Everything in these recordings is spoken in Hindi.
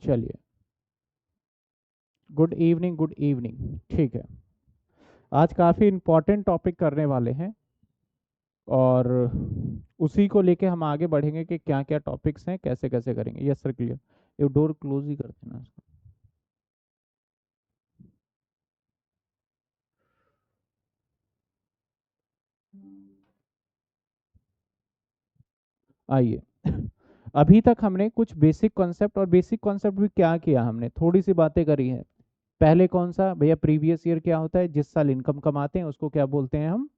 चलिए, गुड इवनिंग, गुड इवनिंग। ठीक है, आज काफ़ी इम्पोर्टेंट टॉपिक करने वाले हैं और उसी को लेके हम आगे बढ़ेंगे कि क्या क्या टॉपिक्स हैं, कैसे कैसे करेंगे। Yes sir, clear. ये डोर क्लोज ही कर देना। आइए। अभी तक हमने कुछ बेसिक कॉन्सेप्ट, और बेसिक कॉन्सेप्ट भी क्या किया, हमने थोड़ी सी बातें करी है। पहले कौन सा भैया, प्रीवियस ईयर क्या होता है, जिस साल इनकम कमाते हैं उसको क्या बोलते हैं हम,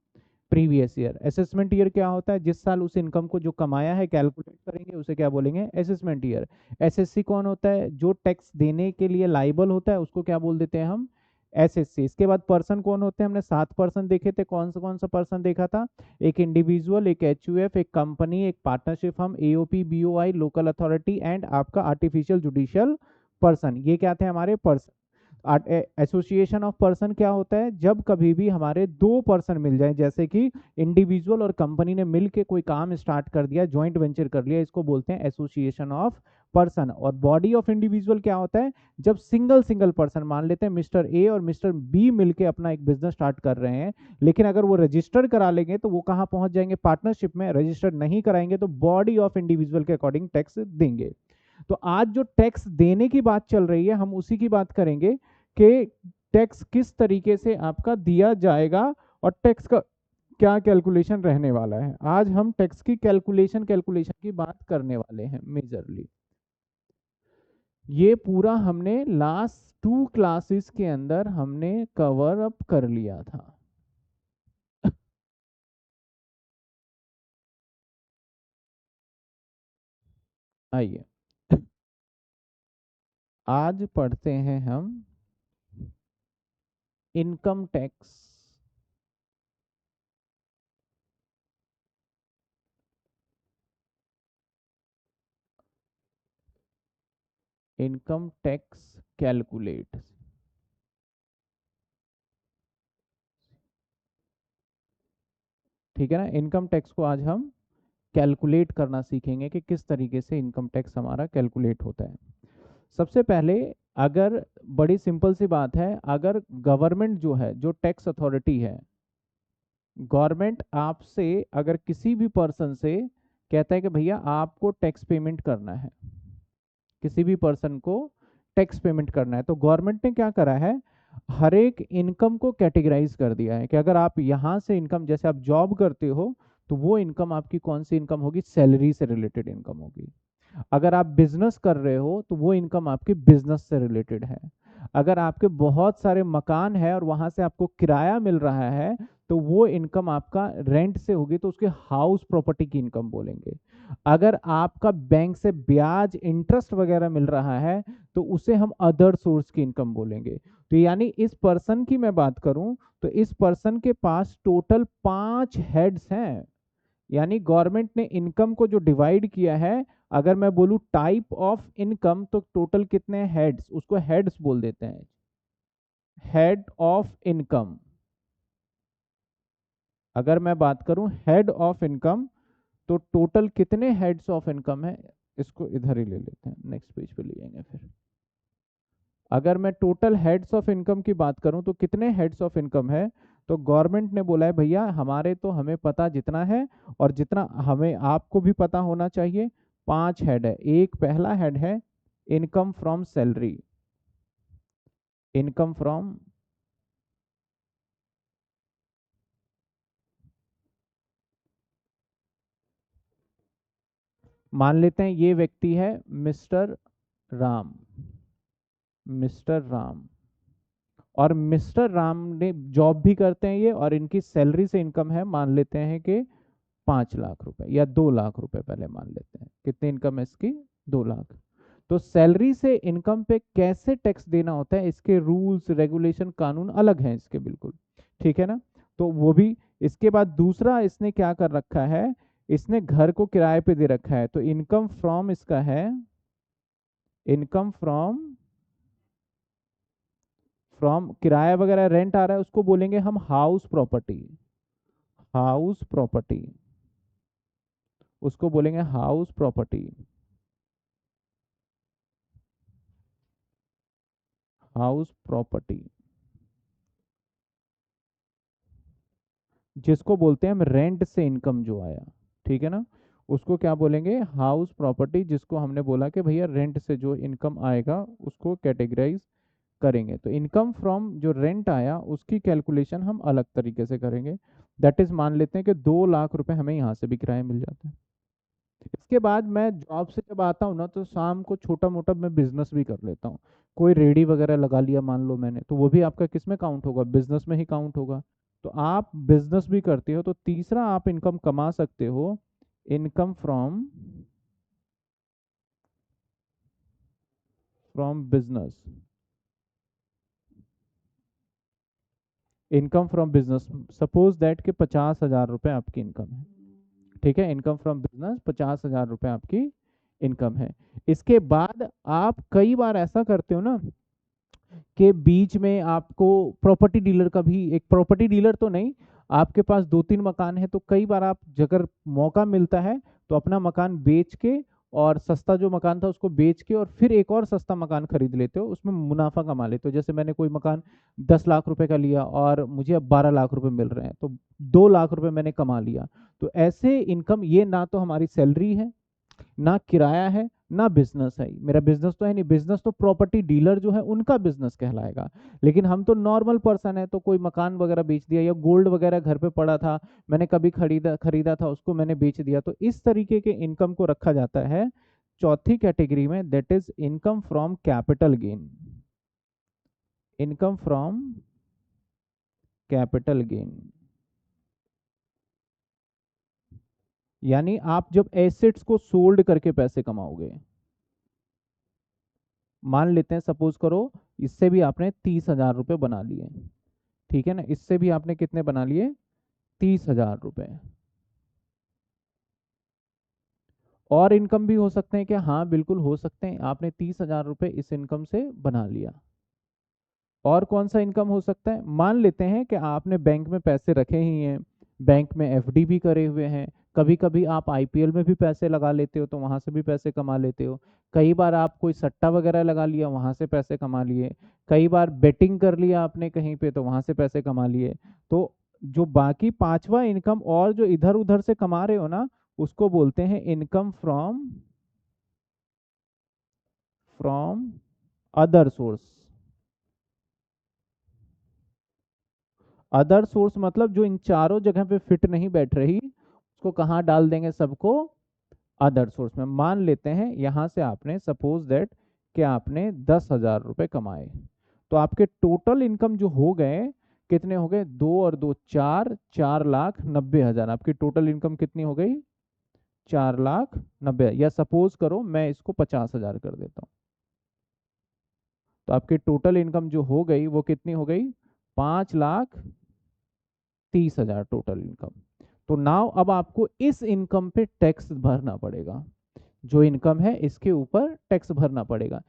प्रीवियस ईयर। असेसमेंट ईयर क्या होता है, जिस साल उस इनकम को जो कमाया है कैलकुलेट करेंगे उसे क्या बोलेंगे, असेसमेंट ईयर। एसएससी कौन होता है, जो टैक्स देने के लिए लाइबल होता है उसको क्या बोल देते हैं हम, एसएससी। इसके बाद पर्सन कौन होते हैं, हमने 7 पर्सन देखे थे। कौन सा पर्सन देखा था, एक इंडिविजुअल, एक एचयूएफ, एक कंपनी, एक partnership firm, AOP, BOI, local authority and आपका आर्टिफिशियल जुडिशियल पर्सन। ये क्या थे हमारे पर्सन। एसोसिएशन ऑफ पर्सन क्या होता है, जब कभी भी हमारे 2 पर्सन मिल जाए, जैसे कि इंडिविजुअल और कंपनी ने मिल के कोई काम स्टार्ट कर दिया, ज्वाइंट वेंचर कर लिया, इसको बोलते हैं एसोसिएशन ऑफ पर्सन। और बॉडी ऑफ इंडिविजुअल क्या होता है, जब सिंगल सिंगल पर्सन, मान लेते हैं मिस्टर ए और मिस्टर बी मिलके अपना एक बिजनेस स्टार्ट कर रहे हैं, लेकिन अगर वो रजिस्टर्ड करा लेंगे तो वो कहाँ पहुंच जाएंगे, पार्टनरशिप में। रजिस्टर्ड नहीं कराएंगे तो बॉडी ऑफ इंडिविजुअल के अकॉर्डिंग टैक्स देंगे। तो आज जो टैक्स देने की बात चल रही है, हम उसी की बात करेंगे कि टैक्स किस तरीके से आपका दिया जाएगा और टैक्स का क्या कैलकुलेशन रहने वाला है। आज हम टैक्स की कैलकुलेशन की बात करने वाले हैं मेजरली। ये पूरा हमने लास्ट 2 क्लासेस के अंदर हमने कवर अप कर लिया था। आइए, आज पढ़ते हैं हम income tax. Income tax calculate. ठीक है ना, इनकम टैक्स को आज हम कैलकुलेट करना सीखेंगे कि किस तरीके से इनकम टैक्स हमारा कैलकुलेट होता है। सबसे पहले, अगर बड़ी सिंपल सी बात है, अगर गवर्नमेंट जो है, जो टैक्स अथॉरिटी है, गवर्नमेंट आपसे अगर किसी भी पर्सन से कहता है कि भैया आपको टैक्स पेमेंट करना है, किसी भी पर्सन को टैक्स पेमेंट करना है, तो गवर्नमेंट ने क्या करा है, हर एक इनकम को कैटेगराइज कर दिया है कि अगर आप यहाँ से इनकम, जैसे आप जॉब करते हो तो वो इनकम आपकी कौन सी इनकम होगी, सैलरी से रिलेटेड इनकम होगी। अगर आप बिजनेस कर रहे हो तो वो इनकम आपकी बिजनेस से रिलेटेड है। अगर आपके बहुत सारे मकान है और वहां से आपको किराया मिल रहा है तो वो इनकम आपका रेंट से होगी, तो उसके हाउस प्रॉपर्टी की इनकम बोलेंगे। अगर आपका बैंक से ब्याज इंटरेस्ट वगैरह मिल रहा है तो उसे हम अदर सोर्स की इनकम बोलेंगे। तो यानी इस पर्सन की मैं बात करूं तो इस पर्सन के पास टोटल 5 हेड्स हैं। यानी गवर्नमेंट ने इनकम को जो डिवाइड किया है, अगर मैं बोलूं टाइप ऑफ इनकम, तो टोटल कितने हेड्स, उसको हेड्स बोल देते हैं, हेड ऑफ इनकम। अगर मैं बात करूं हेड ऑफ इनकम, तो टोटल कितने हेड्स ऑफ इनकम है, इसको इधर ही ले लेते हैं, नेक्स्ट पेज पे ले जाएंगे फिर। अगर मैं टोटल हेड्स ऑफ इनकम की बात करूं तो कितने हेड्स ऑफ इनकम है, तो गवर्नमेंट ने बोला है भैया हमारे तो हमें पता जितना है और जितना हमें आपको भी पता होना चाहिए, 5 हेड है। एक पहला हेड है income from salary, income from, मान लेते हैं ये व्यक्ति है मिस्टर राम, मिस्टर राम, और मिस्टर राम ने जॉब भी करते हैं ये, और इनकी सैलरी से इनकम है, मान लेते हैं कि 5 लाख रुपए या 2 लाख रुपए, पहले मान लेते हैं कितनी इनकम है इसकी, 2 लाख। तो सैलरी से इनकम पे कैसे टैक्स देना होता है, इसके रूल्स रेगुलेशन कानून अलग हैं इसके बिल्कुल। ठीक है ना, तो वो भी। इसके बाद दूसरा इसने क्या कर रखा है, इसने घर को किराए पे दे रखा है, तो इनकम फ्रॉम इसका है, इनकम फ्रॉम, फ्रॉम किराया वगैरह रेंट आ रहा है उसको बोलेंगे हम हाउस प्रॉपर्टी, हाउस प्रॉपर्टी, उसको बोलेंगे हाउस प्रॉपर्टी। हाउस प्रॉपर्टी, जिसको बोलते हैं हम रेंट से इनकम जो आया, ठीक है ना, उसको क्या बोलेंगे, हाउस प्रॉपर्टी, जिसको हमने बोला कि भैया रेंट से जो इनकम आएगा उसको कैटेगराइज करेंगे। तो इनकम फ्रॉम जो रेंट आया उसकी कैलकुलेशन हम अलग तरीके से करेंगे। दैट इज मान लेते हैं कि 2 लाख रुपए हमें यहाँ से भी किराए मिल जाते हैं। इसके बाद मैं जॉब से जब आता हूँ ना, तो शाम को छोटा मोटा मैं बिजनेस भी कर लेता हूँ। कोई रेडी वगैरह लगा लिया मान लो मैंने, तो वो भी आपका किस में काउंट होगा, बिजनेस में ही काउंट होगा। तो आप बिजनेस भी करते हो, तो तीसरा आप इनकम कमा सकते हो, income from business. Income from business, suppose that कि 50,000 रुपये आपकी इनकम है, ठीक है, इनकम फ्रॉम बिजनेस 50,000 रुपये आपकी इनकम है। इसके बाद आप कई बार ऐसा करते हो ना कि बीच में आपको प्रॉपर्टी डीलर का भी, एक प्रॉपर्टी डीलर तो नहीं, आपके पास 2-3 मकान है, तो कई बार आप अगर मौका मिलता है तो अपना मकान बेच के, और सस्ता जो मकान था उसको बेच के, और फिर एक और सस्ता मकान खरीद लेते हो, उसमें मुनाफा कमा लेते हो। जैसे मैंने कोई मकान 10 लाख रुपए का लिया और मुझे अब 12 लाख रुपए मिल रहे हैं, तो 2 लाख रुपए मैंने कमा लिया। तो ऐसे इनकम, ये ना तो हमारी सैलरी है, ना किराया है, ना बिजनेस है। मेरा बिजनेस तो है नहीं, बिजनेस तो प्रॉपर्टी डीलर जो है उनका बिजनेस कहलाएगा। लेकिन हम तो नॉर्मल पर्सन है, तो कोई मकान वगैरह बेच दिया, या गोल्ड वगैरह घर पे पड़ा था, मैंने कभी खरीदा खरीदा था, उसको मैंने बेच दिया। तो इस तरीके के इनकम को रखा जाता है चौथी कैटेगरी में, that is income from capital gain. Income from capital gain, यानी आप जब एसेट्स को सोल्ड करके पैसे कमाओगे। मान लेते हैं, सपोज करो, इससे भी आपने 30,000 रुपये बना लिए, ठीक है ना, इससे भी आपने कितने बना लिए, 30,000 रुपये। और इनकम भी हो सकते हैं क्या, हाँ बिल्कुल हो सकते हैं, आपने 30,000 रुपये इस इनकम से बना लिया। और कौन सा इनकम हो सकता है, मान लेते हैं कि आपने बैंक में पैसे रखे ही हैं, बैंक में एफडी भी करे हुए हैं, कभी कभी आप आईपीएल में भी पैसे लगा लेते हो, तो वहां से भी पैसे कमा लेते हो। कई बार आप कोई सट्टा वगैरह लगा लिया, वहां से पैसे कमा लिए। कई बार बेटिंग कर लिया आपने कहीं पे, तो वहां से पैसे कमा लिए। तो जो बाकी पांचवा इनकम और जो इधर उधर से कमा रहे हो ना, उसको बोलते हैं income from other source. Other source मतलब जो इन चारों जगह पे फिट नहीं बैठ रही, उसको कहाँ डाल देंगे, सबको अदर सोर्स में। मान लेते हैं यहां से आपने सपोज दैट कि आपने 10,000 रुपये कमाए, तो आपके टोटल इनकम जो हो गए, कितने हो गए, 2 और 2 4, 4,90,000। आपकी टोटल इनकम कितनी हो गई, 4,90,000। या सपोज करो मैं इसको 50,000 कर देता हूँ, तो आपकी टोटल इनकम जो हो गई वो कितनी हो गई, 5,30,000 टोटल इनकम। तो नाउ अब आपको इस इनकम पे टैक्स भरना पड़ेगा, जो इनकम है इसके ऊपर टैक्स भरना पड़ेगा।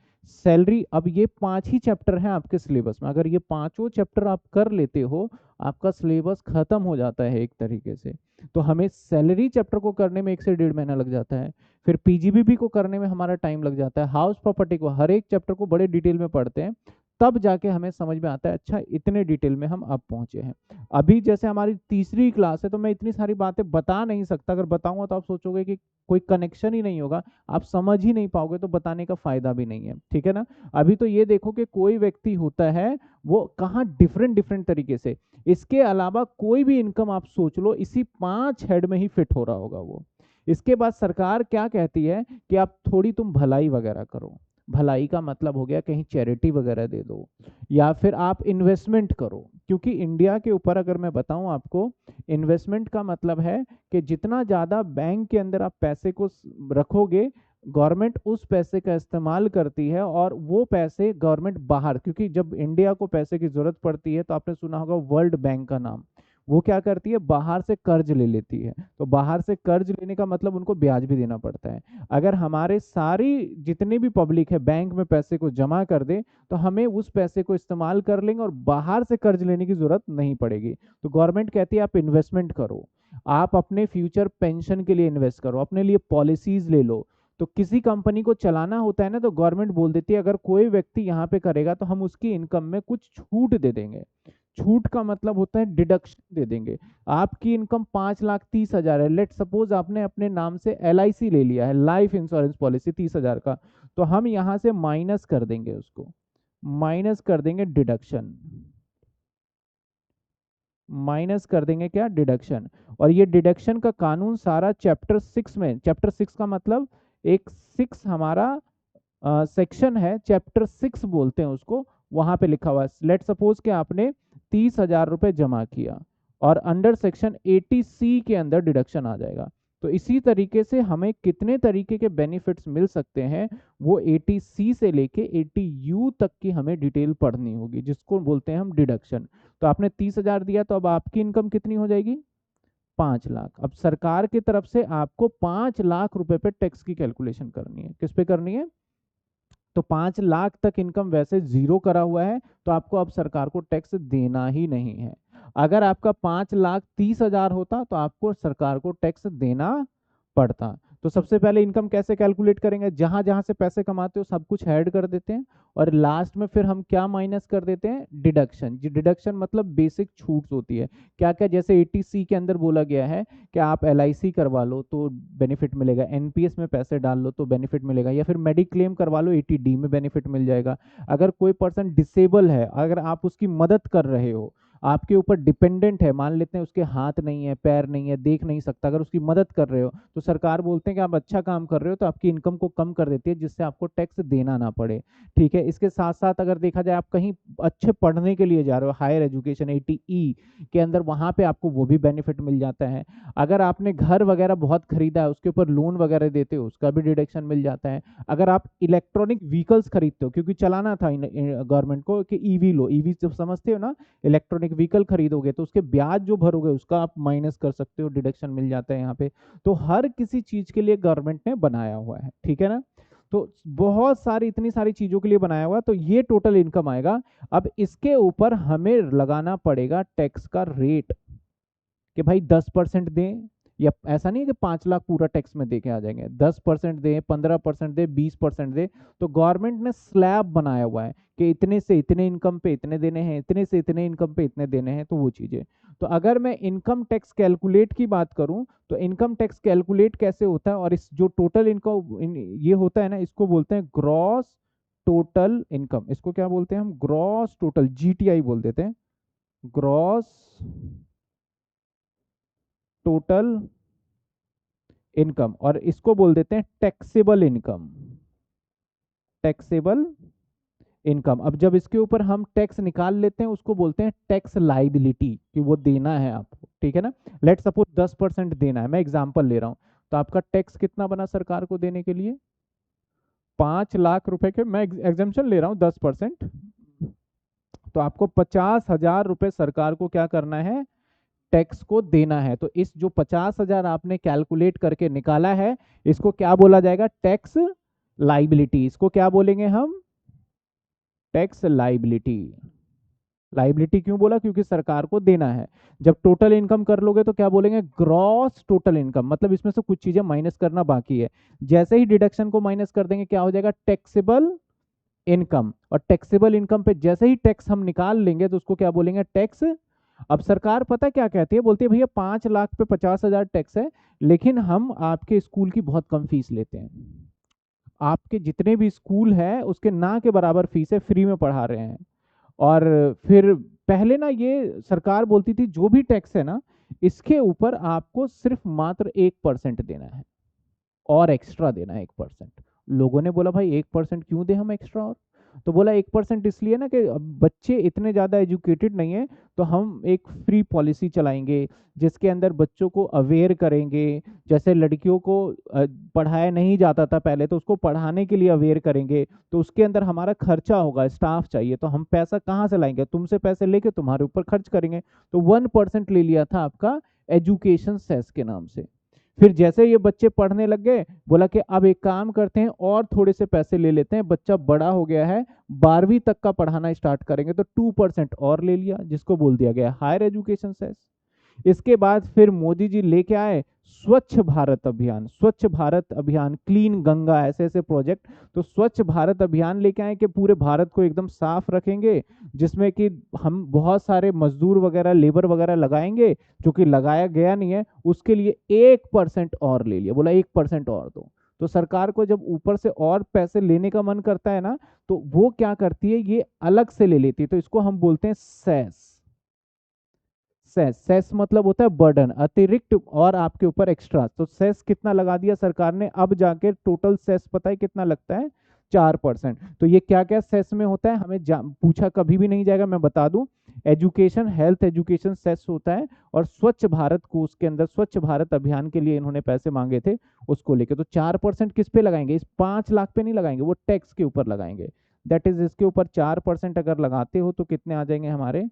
सैलरी, अब ये 5 ही चैप्टर हैं आपके सिलेबस में, अगर ये पांचों चैप्टर आप कर लेते हो, आपका सिलेबस खत्म हो जाता है एक तरीके से। तो हमें सैलरी चैप्टर को करने में 1 से 1.5 महीना लग जाता है, फिर पीजीबीपी को करने में हमारा टाइम लग जाता है, हाउस प्रॉपर्टी को, हर एक चैप्टर को बड़े डिटेल में पढ़ते हैं, तब जाके हमें समझ में आता है अच्छा इतने डिटेल में हम अब पहुंचे हैं। अभी जैसे हमारी तीसरी क्लास है, तो मैं इतनी सारी बातें बता नहीं सकता, अगर बताऊंगा तो आप सोचोगे कि कोई कनेक्शन ही नहीं होगा, आप समझ ही नहीं पाओगे, तो बताने का फायदा भी नहीं है, ठीक है ना। अभी तो ये देखो कि कोई व्यक्ति होता है, वो कहाँ डिफरेंट डिफरेंट तरीके से, इसके अलावा कोई भी इनकम आप सोच लो, इसी 5 हेड में ही फिट हो रहा होगा वो। इसके बाद सरकार क्या कहती है कि आप थोड़ी तुम भलाई वगैरह करो। भलाई का मतलब हो गया कहीं चैरिटी वगैरह दे दो, या फिर आप इन्वेस्टमेंट करो, क्योंकि इंडिया के ऊपर अगर मैं बताऊं आपको, इन्वेस्टमेंट का मतलब है कि जितना ज़्यादा बैंक के अंदर आप पैसे को रखोगे, गवर्नमेंट उस पैसे का इस्तेमाल करती है, और वो पैसे गवर्नमेंट बाहर, क्योंकि जब इंडिया को पैसे की जरूरत पड़ती है, तो आपने सुना होगा वर्ल्ड बैंक का नाम, वो क्या करती है, बाहर से कर्ज ले लेती है। तो बाहर से कर्ज लेने का मतलब उनको ब्याज भी देना पड़ता है। अगर हमारे सारी जितनी भी पब्लिक है बैंक में पैसे को जमा कर दे, तो हमें उस पैसे को इस्तेमाल कर लेंगे और बाहर से कर्ज लेने की जरूरत नहीं पड़ेगी। तो गवर्नमेंट कहती है आप इन्वेस्टमेंट करो, आप अपने फ्यूचर पेंशन के लिए इन्वेस्ट करो, अपने लिए पॉलिसीज ले लो। तो किसी कंपनी को चलाना होता है ना, तो गवर्नमेंट बोल देती है अगर कोई व्यक्ति यहाँ पे करेगा तो हम उसकी इनकम में कुछ छूट दे देंगे। छूट का मतलब होता है डिडक्शन दे देंगे। आपकी इनकम 5,30,000 है, लेट सपोज आपने अपने नाम से LIC ले लिया है, लाइफ इंश्योरेंस पॉलिसी 30,000 का, तो हम यहाँ से माइनस कर देंगे, उसको माइनस कर देंगे डिडक्शन, माइनस कर देंगे क्या, डिडक्शन। और ये डिडक्शन का कानून सारा चैप्टर 6 में, चैप्टर 6 का मतलब एक 6 हमारा सेक्शन है, चैप्टर 6 बोलते हैं उसको, वहां पे लिखा हुआ है। लेट सपोज कि आपने 30,000 रुपये जमा किया और अंडर सेक्शन 80C के अंदर डिडक्शन आ जाएगा। तो इसी तरीके से हमें कितने तरीके के बेनिफिट्स मिल सकते हैं, वो 80C से लेके 80U तक की हमें डिटेल पढ़नी होगी, जिसको बोलते हैं हम डिडक्शन। तो आपने 30,000 दिया, तो अब आपकी इनकम कितनी हो जाएगी, 5 लाख। अब सरकार की तरफ से आपको 5 लाख रुपए पे टैक्स की कैलकुलेशन करनी है। किस पे करनी है, तो 5 लाख तक इनकम वैसे जीरो करा हुआ है, तो आपको अब सरकार को टैक्स देना ही नहीं है। अगर आपका 5,30,000 होता तो आपको सरकार को टैक्स देना पड़ता। तो सबसे पहले इनकम कैसे कैलकुलेट करेंगे, जहां जहां से पैसे कमाते हो सब कुछ ऐड कर देते हैं, और लास्ट में फिर हम क्या माइनस कर देते हैं, डिडक्शन। जी, डिडक्शन मतलब बेसिक छूट होती है। क्या क्या, जैसे 80C के अंदर बोला गया है कि आप LIC करवा लो तो बेनिफिट मिलेगा, NPS में पैसे डाल लो तो बेनिफिट मिलेगा, या फिर मेडिक्लेम करवा लो 80D में बेनिफिट मिल जाएगा। अगर कोई पर्सन डिसेबल है, अगर आप उसकी मदद कर रहे हो, आपके ऊपर डिपेंडेंट है, मान लेते हैं उसके हाथ नहीं है, पैर नहीं है, देख नहीं सकता, अगर उसकी मदद कर रहे हो, तो सरकार बोलते हैं कि आप अच्छा काम कर रहे हो, तो आपकी इनकम को कम कर देती है, जिससे आपको टैक्स देना ना पड़े। ठीक है, इसके साथ साथ अगर देखा जाए आप कहीं अच्छे पढ़ने के लिए जा रहे हो, हायर एजुकेशन 80E के अंदर, वहां पे आपको वो भी बेनिफिट मिल जाता है। अगर आपने घर वगैरह बहुत खरीदा है, उसके ऊपर लोन वगैरह देते हो, उसका भी डिडक्शन मिल जाता है। अगर आप इलेक्ट्रॉनिक व्हीकल्स खरीदते हो, क्योंकि चलाना था गवर्नमेंट को कि EV लो, EV जब समझते हो ना, इलेक्ट्रॉनिक व्हीकल खरीदोगे तो उसके ब्याज जो भरोगे उसका आप माइनस कर सकते हो, डिडक्शन मिल जाता है यहाँ पे। तो हर किसी चीज के लिए गवर्नमेंट ने बनाया हुआ है, ठीक है ना। तो बहुत सारी, इतनी सारी चीजों के लिए बनाया हुआ, तो ये टोटल इनकम आएगा। अब इसके ऊपर हमें लगाना पड़ेगा टैक्स का रेट, कि भाई 10% दें, या ऐसा नहीं है कि 5 लाख पूरा टैक्स में दे के आ जाएंगे, 10% दें, 15% दें, 20% दें। तो गवर्नमेंट ने स्लैब बनाया हुआ है कि इतने से इतने इनकम पे इतने देने हैं, इतने से इतने इनकम पे इतने देने हैं, तो वो चीजें। तो अगर मैं इनकम टैक्स कैलकुलेट की बात करूं, तो इनकम टैक्स कैलकुलेट कैसे होता है, और इस जो टोटल इनकम ये होता है ना, इसको बोलते हैं ग्रॉस टोटल इनकम। इसको क्या बोलते हैं हम, ग्रॉस टोटल, GTI बोल देते हैं, ग्रॉस टोटल इनकम। और इसको बोल देते हैं टैक्सेबल इनकम, टैक्सेबल इनकम। अब जब इसके ऊपर हम टैक्स निकाल लेते हैं, उसको बोलते हैं टैक्स लाइबिलिटी, कि वो देना है आपको, ठीक है ना। लेट सपोज 10% देना है, मैं एग्जांपल ले रहा हूं, तो आपका टैक्स कितना बना सरकार को देने के लिए, 5 लाख रुपए के, मैं एग्जाम्पशन ले रहा हूँ 10%, तो आपको 50,000 रुपए सरकार को क्या करना है, टैक्स को देना है। तो इस जो 50,000 आपने कैलकुलेट करके निकाला है, इसको क्या बोला जाएगा, टैक्स लाइबिलिटी। इसको क्या बोलेंगे हम, टैक्स लाइबिलिटी। लाइबिलिटी क्यों बोला, क्योंकि सरकार को देना है। जब टोटल इनकम कर लोगे तो क्या बोलेंगे, ग्रॉस टोटल इनकम, मतलब इसमें से कुछ चीजें माइनस करना बाकी है। जैसे ही डिडक्शन को माइनस कर देंगे, क्या हो जाएगा, टैक्सेबल इनकम। और टैक्सेबल इनकम पे जैसे ही टैक्स हम निकाल लेंगे, तो उसको क्या बोलेंगे, टैक्स। अब सरकार पता क्या कहती है, बोलती है भैया 5 लाख पे 50,000 टैक्स है, लेकिन हम आपके स्कूल की बहुत कम फीस लेते हैं, आपके जितने भी स्कूल है उसके ना के बराबर फीस है, फ्री में पढ़ा रहे हैं। और फिर पहले ना ये सरकार बोलती थी जो भी टैक्स है ना, इसके ऊपर आपको सिर्फ मात्र 1% देना है, और एक्स्ट्रा देना है 1%। लोगों ने बोला भाई 1% क्यों दे हम एक्स्ट्रा, और तो बोला 1% इसलिए ना कि अब बच्चे इतने ज़्यादा एजुकेटेड नहीं है, तो हम एक फ्री पॉलिसी चलाएंगे, जिसके अंदर बच्चों को अवेयर करेंगे। जैसे लड़कियों को पढ़ाया नहीं जाता था पहले, तो उसको पढ़ाने के लिए अवेयर करेंगे, तो उसके अंदर हमारा खर्चा होगा, स्टाफ चाहिए, तो हम पैसा कहाँ से लाएंगे, तुमसे पैसे लेके तुम्हारे ऊपर खर्च करेंगे। तो 1% ले लिया था आपका एजुकेशन सेस के नाम से। फिर जैसे ये बच्चे पढ़ने लग गए, बोला कि अब एक काम करते हैं, और थोड़े से पैसे ले लेते हैं, बच्चा बड़ा हो गया है, 12वीं तक का पढ़ाना स्टार्ट करेंगे, तो 2% और ले लिया, जिसको बोल दिया गया हायर एजुकेशन सेस। इसके बाद फिर मोदी जी लेके आए स्वच्छ भारत अभियान, स्वच्छ भारत अभियान, क्लीन गंगा, ऐसे ऐसे प्रोजेक्ट। तो स्वच्छ भारत अभियान लेके आए कि पूरे भारत को एकदम साफ रखेंगे, जिसमें कि हम बहुत सारे मजदूर वगैरह, लेबर वगैरह लगाएंगे, जो कि लगाया गया नहीं है, उसके लिए 1% और ले लिया, बोला 1% और दो। तो सरकार को जब ऊपर से और पैसे लेने का मन करता है ना, तो वो क्या करती है, ये अलग से ले लेती है। तो इसको हम बोलते हैं सेस। सेस, सेस मतलब होता है बर्डन, अतिरिक्त और आपके ऊपर एक्स्ट्रा। तो सेस कितना लगा दिया सरकार ने, अब जाके टोटल सेस पता है कितना लगता है, 4%। तो ये क्या क्या सेस में होता है हमें पूछा कभी भी नहीं जाएगा, मैं बता दूं। एजुकेशन, हेल्थ एजुकेशन सेस होता है, और स्वच्छ भारत को उसके अंदर, स्वच्छ भारत अभियान के लिए इन्होंने पैसे मांगे थे, उसको लेके। तो 4% किस पे लगाएंगे, इस 5 लाख पे नहीं लगाएंगे, वो टैक्स के ऊपर लगाएंगे। दैट इज, इसके ऊपर 4% अगर लगाते हो तो कितने आ जाएंगे हमारे,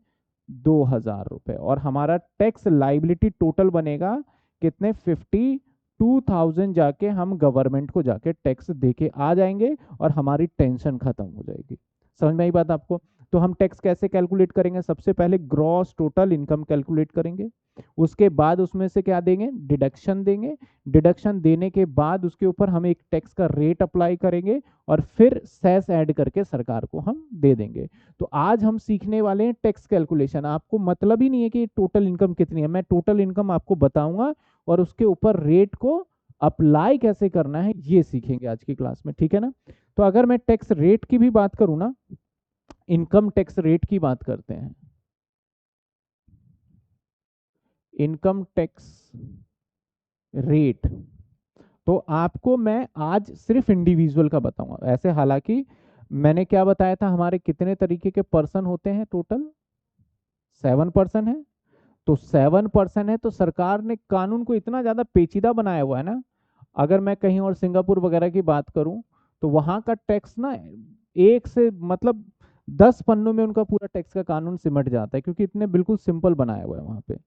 2,000 रुपए। और हमारा टैक्स लाइबिलिटी टोटल बनेगा कितने, 52,000 जाके हम गवर्नमेंट को जाके टैक्स देके आ जाएंगे, और हमारी टेंशन खत्म हो जाएगी। समझ में आई बात आपको। तो हम टैक्स कैसे कैलकुलेट करेंगे, सबसे पहले ग्रॉस टोटल इनकम कैलकुलेट करेंगे, उसके बाद उसमें से क्या देंगे, डिडक्शन देंगे। डिडक्शन देने के बाद उसके ऊपर हम एक टैक्स का रेट अप्लाई करेंगे, और फिर सेस ऐड करके सरकार को हम दे देंगे। तो आज हम सीखने वाले हैं टैक्स कैलकुलेशन। आपको मतलब ही नहीं है कि टोटल इनकम कितनी है, मैं टोटल इनकम आपको बताऊंगा, और उसके ऊपर रेट को अप्लाई कैसे करना है ये सीखेंगे आज की क्लास में, ठीक है ना। तो अगर मैं टैक्स रेट की भी बात करूं ना, इनकम टैक्स रेट की बात करते हैं, इनकम टैक्स रेट। तो आपको मैं आज सिर्फ इंडिविजुअल का बताऊंगा, ऐसे हालांकि मैंने क्या बताया था, हमारे कितने तरीके के पर्सन होते हैं, टोटल 7% है। तो 7% है, तो सरकार ने कानून को इतना ज्यादा पेचीदा बनाया हुआ है ना। अगर मैं कहीं और सिंगापुर वगैरह की बात करूं, तो वहां का टैक्स ना, एक से मतलब 10 पन्नों में उनका पूरा टैक्स का कानून सिमट जाता है, क्योंकि इतने बिल्कुल सिंपल बनाया हुआ है वहां पे।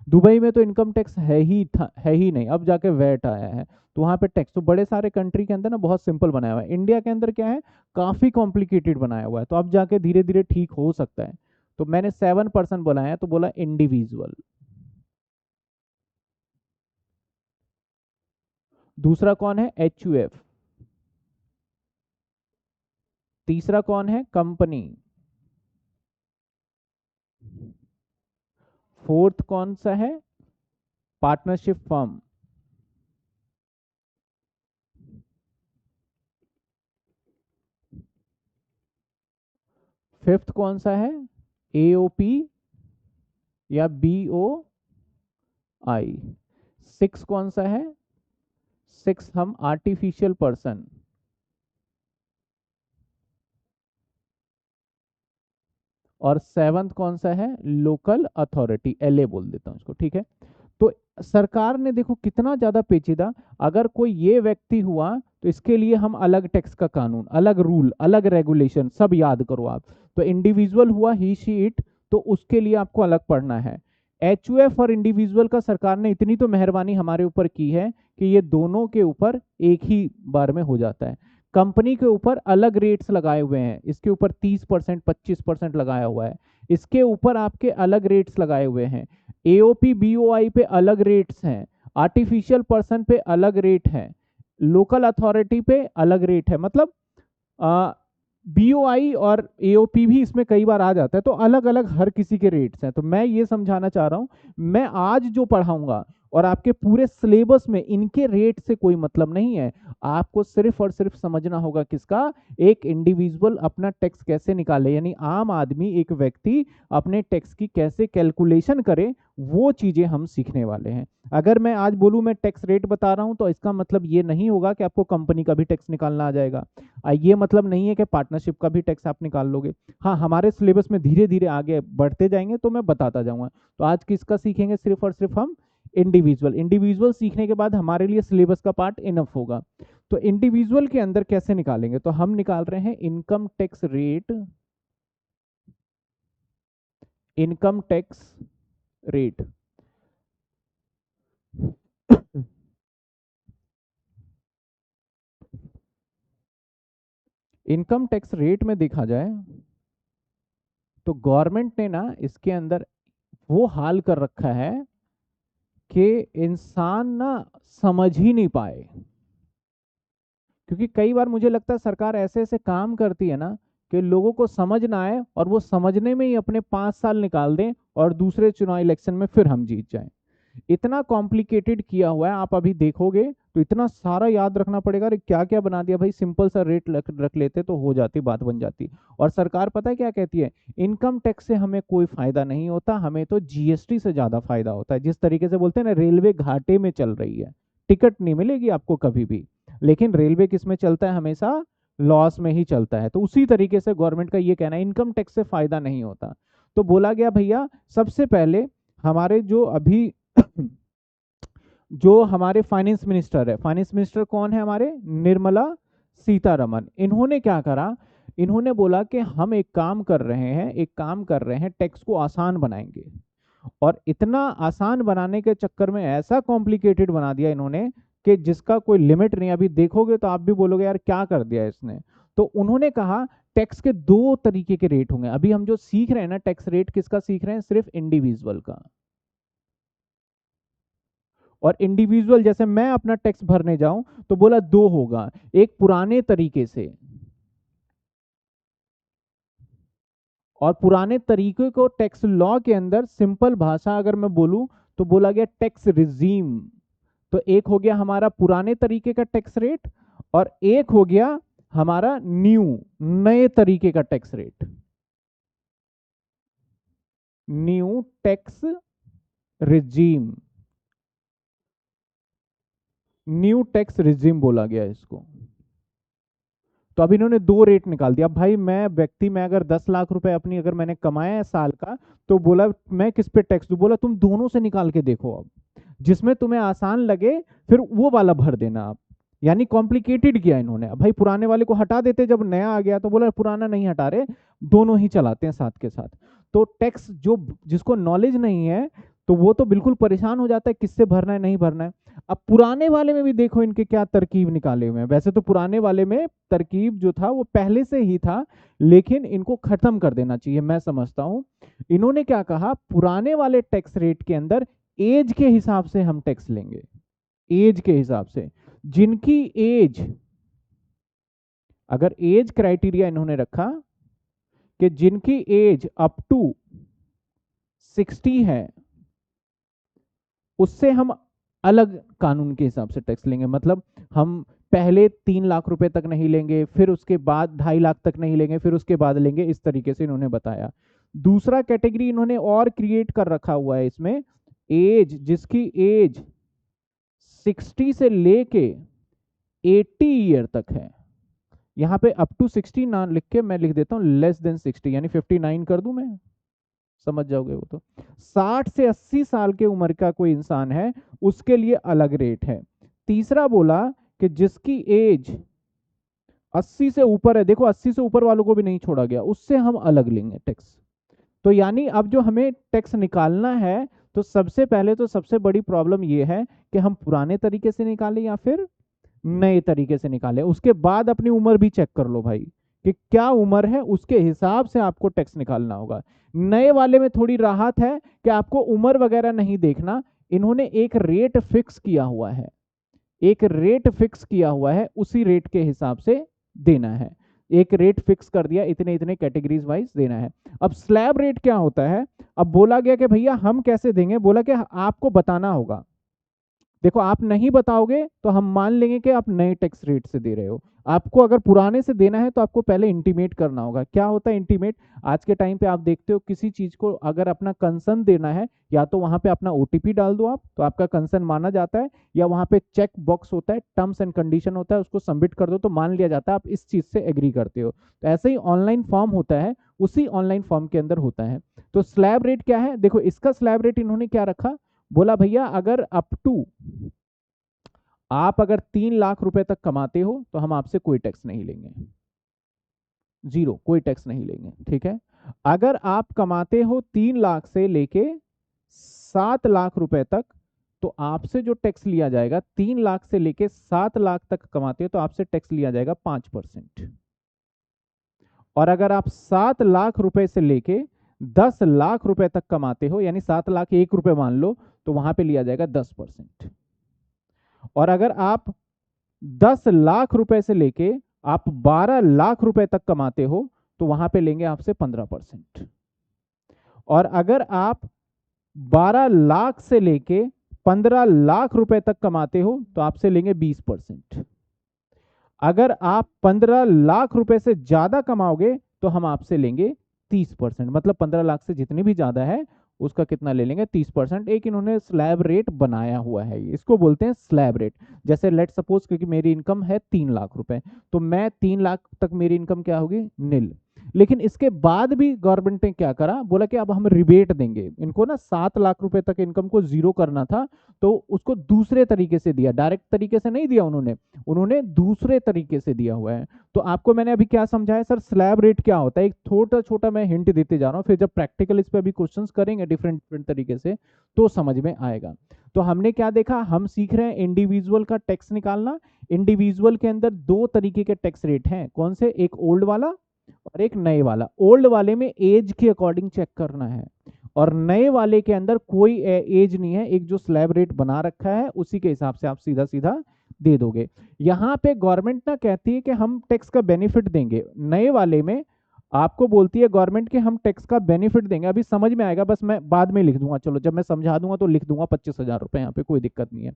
दुबई में तो इनकम टैक्स है ही था, है ही नहीं, अब जाके वैट आया है। तो वहां पे टैक्स तो बड़े सारे कंट्री के अंदर ना बहुत सिंपल बनाया हुआ है, इंडिया के अंदर क्या है, काफी कॉम्प्लिकेटेड बनाया हुआ है। तो अब जाके धीरे धीरे ठीक हो सकता है। तो मैंने 7% बोला है, तो बोला इंडिविजुअल। दूसरा कौन है, HUF। तीसरा कौन है, कंपनी। फोर्थ कौन सा है, पार्टनरशिप फर्म। फिफ्थ कौन सा है, AOP या BOI। सिक्स कौन सा है, सिक्स हम आर्टिफिशियल पर्सन। और सेवंथ कौन सा है, लोकल अथॉरिटी, LA बोल देता हूं इसको, ठीक है। तो सरकार ने देखो कितना ज्यादा पेचीदा। अगर कोई ये व्यक्ति हुआ, तो इसके लिए हम अलग टैक्स का कानून, अलग रूल, अलग रेगुलेशन, सब याद करो आप। तो इंडिविजुअल हुआ, ही शी इट, तो उसके लिए आपको अलग पढ़ना है। HUF और इंडिविजुअल का सरकार ने इतनी तो मेहरबानी हमारे ऊपर की है कि ये दोनों के ऊपर एक ही बार में हो जाता है। कंपनी के ऊपर अलग रेट्स लगाए हुए हैं, इसके ऊपर 30%, 25% लगाया हुआ है। इसके ऊपर आपके अलग रेट्स लगाए हुए हैं। AOP BOI पे अलग रेट्स हैं, आर्टिफिशियल पर्सन पे अलग रेट है, लोकल अथॉरिटी पे अलग रेट है। मतलब BOI और AOP भी इसमें कई बार आ जाता है, तो अलग अलग हर किसी के रेट्स हैं। तो मैं ये समझाना चाह रहा हूं, मैं आज जो पढ़ाऊंगा और आपके पूरे सिलेबस में इनके रेट से कोई मतलब नहीं है। आपको सिर्फ और सिर्फ समझना होगा किसका, एक इंडिविजुअल अपना टैक्स कैसे निकाले, यानी आम आदमी, एक व्यक्ति अपने टैक्स की कैसे कैलकुलेशन करे, वो चीजें हम सीखने वाले हैं। अगर मैं आज बोलूं मैं टैक्स रेट बता रहा हूं, तो इसका मतलब ये नहीं होगा कि आपको कंपनी का भी टैक्स निकालना आ जाएगा। ये मतलब नहीं है कि पार्टनरशिप का भी टैक्स आप निकाल लोगे। हाँ, हमारे सिलेबस में धीरे धीरे आगे बढ़ते जाएंगे तो मैं बताता जाऊंगा। तो आज किसका सीखेंगे, सिर्फ और सिर्फ हम इंडिविजुअल। इंडिविजुअल सीखने के बाद हमारे लिए सिलेबस का पार्ट इनफ होगा। तो इंडिविजुअल के अंदर कैसे निकालेंगे, तो हम निकाल रहे हैं income tax rate, income tax rate. Income tax rate में देखा जाए, तो गवर्नमेंट ने ना इसके अंदर वो हाल कर रखा है कि इंसान ना समझ ही नहीं पाए। क्योंकि कई बार मुझे लगता है सरकार ऐसे ऐसे काम करती है ना कि लोगों को समझ ना आए और वो समझने में ही अपने 5 साल निकाल दें और दूसरे चुनाव इलेक्शन में फिर हम जीत जाएं। इतना कॉम्प्लिकेटेड किया हुआ है, आप अभी देखोगे तो इतना सारा याद रखना पड़ेगा। अरे क्या क्या बना दिया भाई, सिंपल सा रेट रख लेते तो हो जाती, बात बन जाती। और सरकार पता है क्या कहती है, इनकम टैक्स से हमें कोई फायदा नहीं होता, हमें तो जीएसटी से ज्यादा फायदा होता है। जिस तरीके से बोलते हैं ना, रेलवे घाटे में चल रही है, टिकट नहीं मिलेगी आपको कभी भी, लेकिन रेलवे किस में चलता है, हमेशा लॉस में ही चलता है। तो उसी तरीके से गवर्नमेंट का ये कहना है इनकम टैक्स से फायदा नहीं होता। तो बोला गया भैया सबसे पहले हमारे जो अभी जो हमारे फाइनेंस मिनिस्टर है, फाइनेंस मिनिस्टर कौन है हमारे, निर्मला सीतारमन, इन्होंने क्या करा, इन्होंने बोला कि हम एक काम कर रहे हैं, एक काम कर रहे हैं, टैक्स को आसान बनाएंगे। और इतना आसान बनाने के चक्कर में ऐसा कॉम्प्लिकेटेड बना दिया इन्होंने कि जिसका कोई लिमिट नहीं। अभी देखोगे तो आप भी बोलोगे यार क्या कर दिया इसने। तो उन्होंने कहा टैक्स के 2 तरीके के रेट होंगे। अभी हम जो सीख रहे हैं ना, टैक्स रेट किसका सीख रहे हैं, सिर्फ इंडिविजुअल का। और इंडिविजुअल जैसे मैं अपना टैक्स भरने जाऊं तो बोला 2 होगा। एक पुराने तरीके से, और पुराने तरीके को टैक्स लॉ के अंदर सिंपल भाषा अगर मैं बोलूं तो बोला गया टैक्स रिजीम। तो एक हो गया हमारा पुराने तरीके का टैक्स रेट, और एक हो गया हमारा नए तरीके का tax rate, new tax regime. New tax regime बोला गया इसको। तो अब इन्होंने 2 रेट निकाल दिया। अब भाई मैं व्यक्ति, मैं अगर 10 लाख रुपए अपनी अगर मैंने कमाया है साल का, तो बोला मैं किस पे टैक्स दूं, बोला तुम दोनों से निकाल के देखो, अब जिसमें तुम्हें आसान लगे फिर वो वाला भर देना आप। यानी कॉम्प्लिकेटेड किया इन्होंने। अब भाई पुराने वाले को हटा देते जब नया आ गया, तो बोला पुराना नहीं हटा रहे, दोनों ही चलाते हैं साथ के साथ। तो टैक्स जो जिसको नॉलेज नहीं है तो वो तो बिल्कुल परेशान हो जाता है किससे भरना है नहीं भरना है। अब पुराने वाले में भी देखो इनके क्या तरकीब निकाले हुए हैं। वैसे तो पुराने वाले में तरकीब जो था वो पहले से ही था, लेकिन इनको खत्म कर देना चाहिए मैं समझता हूं। इन्होंने क्या कहा, पुराने वाले टैक्स रेट के अंदर एज के हिसाब से हम टैक्स लेंगे। एज के हिसाब से, जिनकी एज, अगर एज क्राइटेरिया इन्होंने रखा कि जिनकी एज अप टू 60 है, उससे हम अलग कानून के हिसाब से टैक्स लेंगे। मतलब हम पहले 3 लाख रुपए तक नहीं लेंगे, फिर उसके बाद 2.5 लाख तक नहीं लेंगे, फिर उसके बाद लेंगे, इस तरीके से इन्होंने बताया। दूसरा कैटेगरी इन्होंने और क्रिएट कर रखा हुआ है इसमें, एज, जिसकी एज 60 से लेके 80 ईयर तक है। यहाँ पे अप टू 60 ना लिख के मैं लिख देता हूँ लेस देन 60, यानी 59 कर दूं मैं, समझ जाओगे वो तो। 60 से 80 साल के उम्र का कोई इंसान है उसके लिए अलग रेट है। तीसरा बोला कि जिसकी एज 80 से ऊपर है, देखो 80 से ऊपर वालों को भी नहीं छोड़ा गया, उससे हम अलग लेंगे टैक्स। तो यानी अब जो हमें टैक्स निकालना है, तो सबसे पहले तो सबसे बड़ी प्रॉब्लम ये है कि हम पुराने तरीके से निकालें या फिर नए तरीके से निकालें। उसके बाद अपनी उम्र भी चेक कर लो भाई कि क्या उम्र है, उसके हिसाब से आपको टैक्स निकालना होगा। नए वाले में थोड़ी राहत है कि आपको उम्र वगैरह नहीं देखना, इन्होंने एक रेट फिक्स किया हुआ है, एक रेट फिक्स किया हुआ है, उसी रेट के हिसाब से देना है। एक रेट फिक्स कर दिया, इतने इतने कैटेगरीज वाइज देना है। अब स्लैब रेट क्या होता है, अब बोला गया कि भैया हम कैसे देंगे, बोला कि आपको बताना होगा। देखो आप नहीं बताओगे तो हम मान लेंगे कि आप नए टैक्स रेट से दे रहे हो। आपको अगर पुराने से देना है तो आपको पहले इंटीमेट करना होगा। क्या होता है इंटीमेट, आज के टाइम पे आप देखते हो किसी चीज को अगर अपना कंसर्न देना है, या तो वहां पे अपना ओटीपी डाल दो आप, तो आपका कंसर्न माना जाता है, या वहां पे चेक बॉक्स होता है, टर्म्स एंड कंडीशन होता है, उसको सबमिट कर दो तो मान लिया जाता है आप इस चीज से एग्री करते हो। तो ऐसे ही ऑनलाइन फॉर्म होता है, उसी ऑनलाइन फॉर्म के अंदर होता है। तो स्लैब रेट क्या है, देखो इसका स्लैब रेट इन्होंने क्या रखा, बोला भैया अगर अप टू आप अगर 3 लाख रुपए तक कमाते हो तो हम आपसे कोई टैक्स नहीं लेंगे, जीरो, कोई टैक्स नहीं लेंगे, ठीक है। अगर आप कमाते हो 3 लाख से लेके 7 लाख रुपए तक, तो आपसे जो टैक्स लिया जाएगा, 3 लाख से लेके 7 लाख तक कमाते हो तो आपसे टैक्स लिया जाएगा 5%। और अगर आप 7 लाख रुपए से लेके 10 लाख रुपए तक कमाते हो, यानी 7 लाख 1 रुपए मान लो, तो वहां पे लिया जाएगा 10%। और अगर आप 10 लाख रुपए से लेके आप 12 लाख रुपए तक कमाते हो, तो वहां पे लेंगे आपसे 15%। और अगर आप 12 लाख से लेके 15 लाख रुपए तक कमाते हो, तो आपसे लेंगे 20%। अगर आप 15 लाख रुपए से ज्यादा कमाओगे, तो हम आपसे लेंगे 30%। मतलब 15 लाख से जितनी भी ज्यादा है उसका कितना ले लेंगे, 30%। एक इन्होंने स्लैब रेट बनाया हुआ है, इसको बोलते हैं स्लैब रेट। जैसे लेट सपोज क्योंकि मेरी इनकम है 3 लाख रुपए, तो मैं 3 लाख तक मेरी इनकम क्या होगी, नील। लेकिन इसके बाद भी गवर्नमेंट ने क्या करा, बोला कि अब हम रिबेट देंगे इनको ना, 7 लाख रुपए तक इनकम को जीरो करना था, तो उसको दूसरे तरीके से दिया, डायरेक्ट तरीके से नहीं दिया उन्होंने, उन्होंने दूसरे तरीके से दिया हुआ है। तो आपको मैंने अभी क्या समझाया सर, स्लैब रेट क्या होता है, एक छोटा छोटा मैं हिंट देते जा रहा हूँ, फिर जब प्रैक्टिकल इस पे अभी क्वेश्चंस करेंगे डिफरेंट डिफरेंट तरीके से तो समझ में आएगा। तो हमने क्या देखा, हम सीख रहे हैं इंडिविजुअल का टैक्स निकालना। इंडिविजुअल के अंदर दो तरीके के टैक्स रेट हैं, कौन से, एक ओल्ड वाला और एक नए वाला। ओल्ड वाले में एज के अकॉर्डिंग चेक करना है, और नए वाले के अंदर कोई एज नहीं है, एक जो स्लैब रेट बना रखा है उसी के हिसाब से आप सीधा सीधा दे दोगे। यहाँ पे गवर्नमेंट ना कहती है कि हम टैक्स का बेनिफिट देंगे, नए वाले में आपको बोलती है गवर्नमेंट कि हम टैक्स का बेनिफिट देंगे। अभी समझ में आएगा, बस मैं बाद में लिख दूंगा, चलो जब मैं समझा दूंगा तो लिख दूंगा 25,000 रुपए, यहाँ पे कोई दिक्कत नहीं है।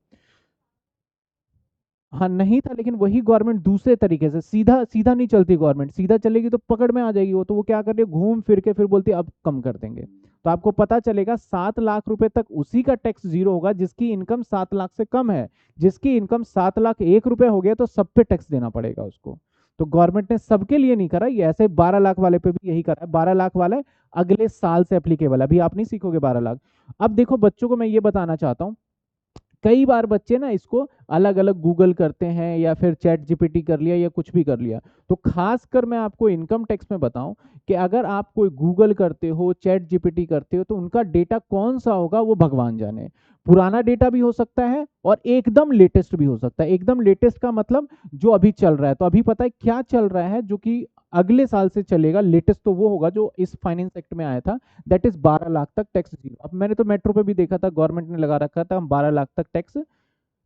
हाँ नहीं था, लेकिन वही गवर्नमेंट दूसरे तरीके से, सीधा सीधा नहीं चलती गवर्नमेंट, सीधा चलेगी तो पकड़ में आ जाएगी वो, तो वो क्या कर रही है, घूम फिर के फिर बोलती है अब कम कर देंगे। तो आपको पता चलेगा 7 लाख रुपए तक उसी का टैक्स जीरो होगा जिसकी इनकम 7 लाख से कम है। जिसकी इनकम 7 लाख 1 रुपए हो गया तो सब पे टैक्स देना पड़ेगा उसको। तो गवर्नमेंट ने सबके लिए नहीं करा ये, ऐसे 12 लाख वाले पे भी यही करा है। 12 लाख वाले अगले साल से एप्लीकेबल है, अभी आप नहीं सीखोगे 12 लाख। अब देखो बच्चों को मैं ये बताना चाहता हूँ, कई बार बच्चे ना इसको अलग अलग गूगल करते हैं या फिर चैट जीपीटी कर लिया या कुछ भी कर लिया। तो खासकर मैं आपको इनकम टैक्स में बताऊं कि अगर आप कोई गूगल करते हो, चैट जीपीटी करते हो, तो उनका डेटा कौन सा होगा वो भगवान जाने। पुराना डेटा भी हो सकता है और एकदम लेटेस्ट भी हो सकता है। एकदम लेटेस्ट का मतलब जो अभी चल रहा है, तो अभी पता है क्या चल रहा है जो कि अगले साल से चलेगा, लेटेस्ट तो वो होगा जो इस फाइनेंस एक्ट में आया था, दैट इज 12 लाख तक टैक्स जीरो। अब मैंने तो मेट्रो पे भी देखा था, गवर्नमेंट ने लगा रखा था हम 12 लाख तक टैक्स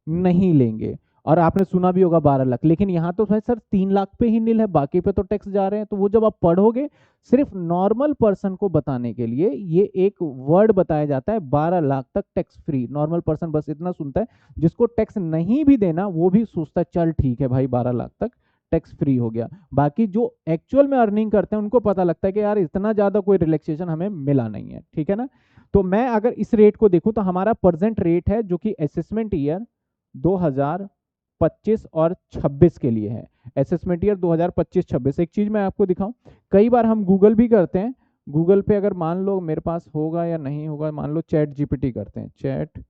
नहीं लेंगे। और आपने सुना भी होगा 12 लाख, लेकिन यहाँ तो है सर 3 लाख पे ही नील है, बाकी पे तो टैक्स जा रहे हैं। तो वो जब आप पढ़ोगे, सिर्फ नॉर्मल पर्सन को बताने के लिए ये एक वर्ड बताया जाता है, 12 लाख तक टैक्स फ्री। नॉर्मल पर्सन बस इतना सुनता है, जिसको टैक्स नहीं भी देना वो भी सोचता है चल ठीक है भाई 12 लाख तक टैक्स फ्री हो गया। बाकी जो एक्चुअल में अर्निंग करते हैं उनको पता लगता है कि यार इतना ज्यादा कोई रिलैक्सेशन हमें मिला नहीं है, ठीक है ना। तो मैं अगर इस रेट को देखूं तो हमारा प्रेजेंट रेट है जो कि असेसमेंट ईयर 2025 और 26 के लिए है। Assessment year 2025-26। एक चीज मैं आपको दिखाऊं, कई बार हम गूगल भी करते हैं, गूगल पे अगर मान लो मेरे पास होगा या नहीं होगा, मान लो चैट जीपीटी करते हैं, चैट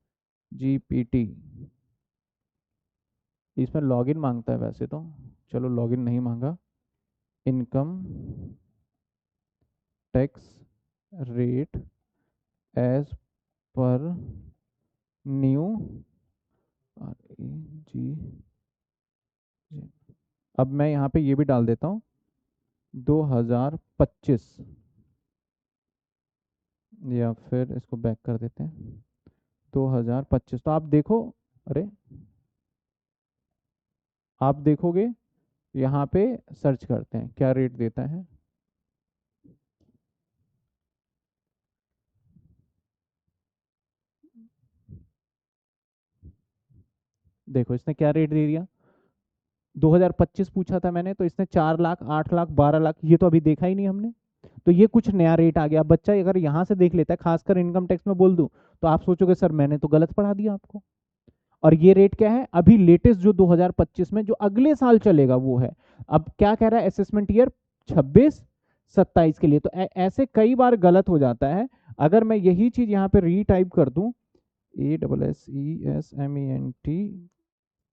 जीपीटी, इसमें लॉगिन मांगता है वैसे तो, चलो लॉगिन नहीं मांगा। Income tax rate as per new जी। अब मैं यहाँ पे ये भी डाल देता हूँ 2025, या फिर इसको बैक कर देते हैं 2025। तो आप देखो, अरे आप देखोगे यहाँ पे सर्च करते हैं क्या रेट देता है। देखो इसने क्या रेट दे दिया, 2025 पूछा था मैंने, तो इसने 4 लाख 8 लाख 12 लाख, ये तो अभी देखा ही नहीं हमने। तो ये कुछ नया रेट आ गया। बच्चा अगर यहाँ से देख लेता है, खासकर इनकम टैक्स में बोल दूं, तो आप सोचोगे सर मैंने तो गलत पढ़ा दिया आपको। और ये रेट क्या है, अभी लेटेस्ट जो 2025 में जो अगले साल चलेगा वो है। अब क्या कह रहा है, असेसमेंट ईयर 26-27 के लिए। तो ऐसे कई बार गलत हो जाता है। अगर मैं यही चीज यहाँ पे रीटाइप कर दूं, ASSESMENT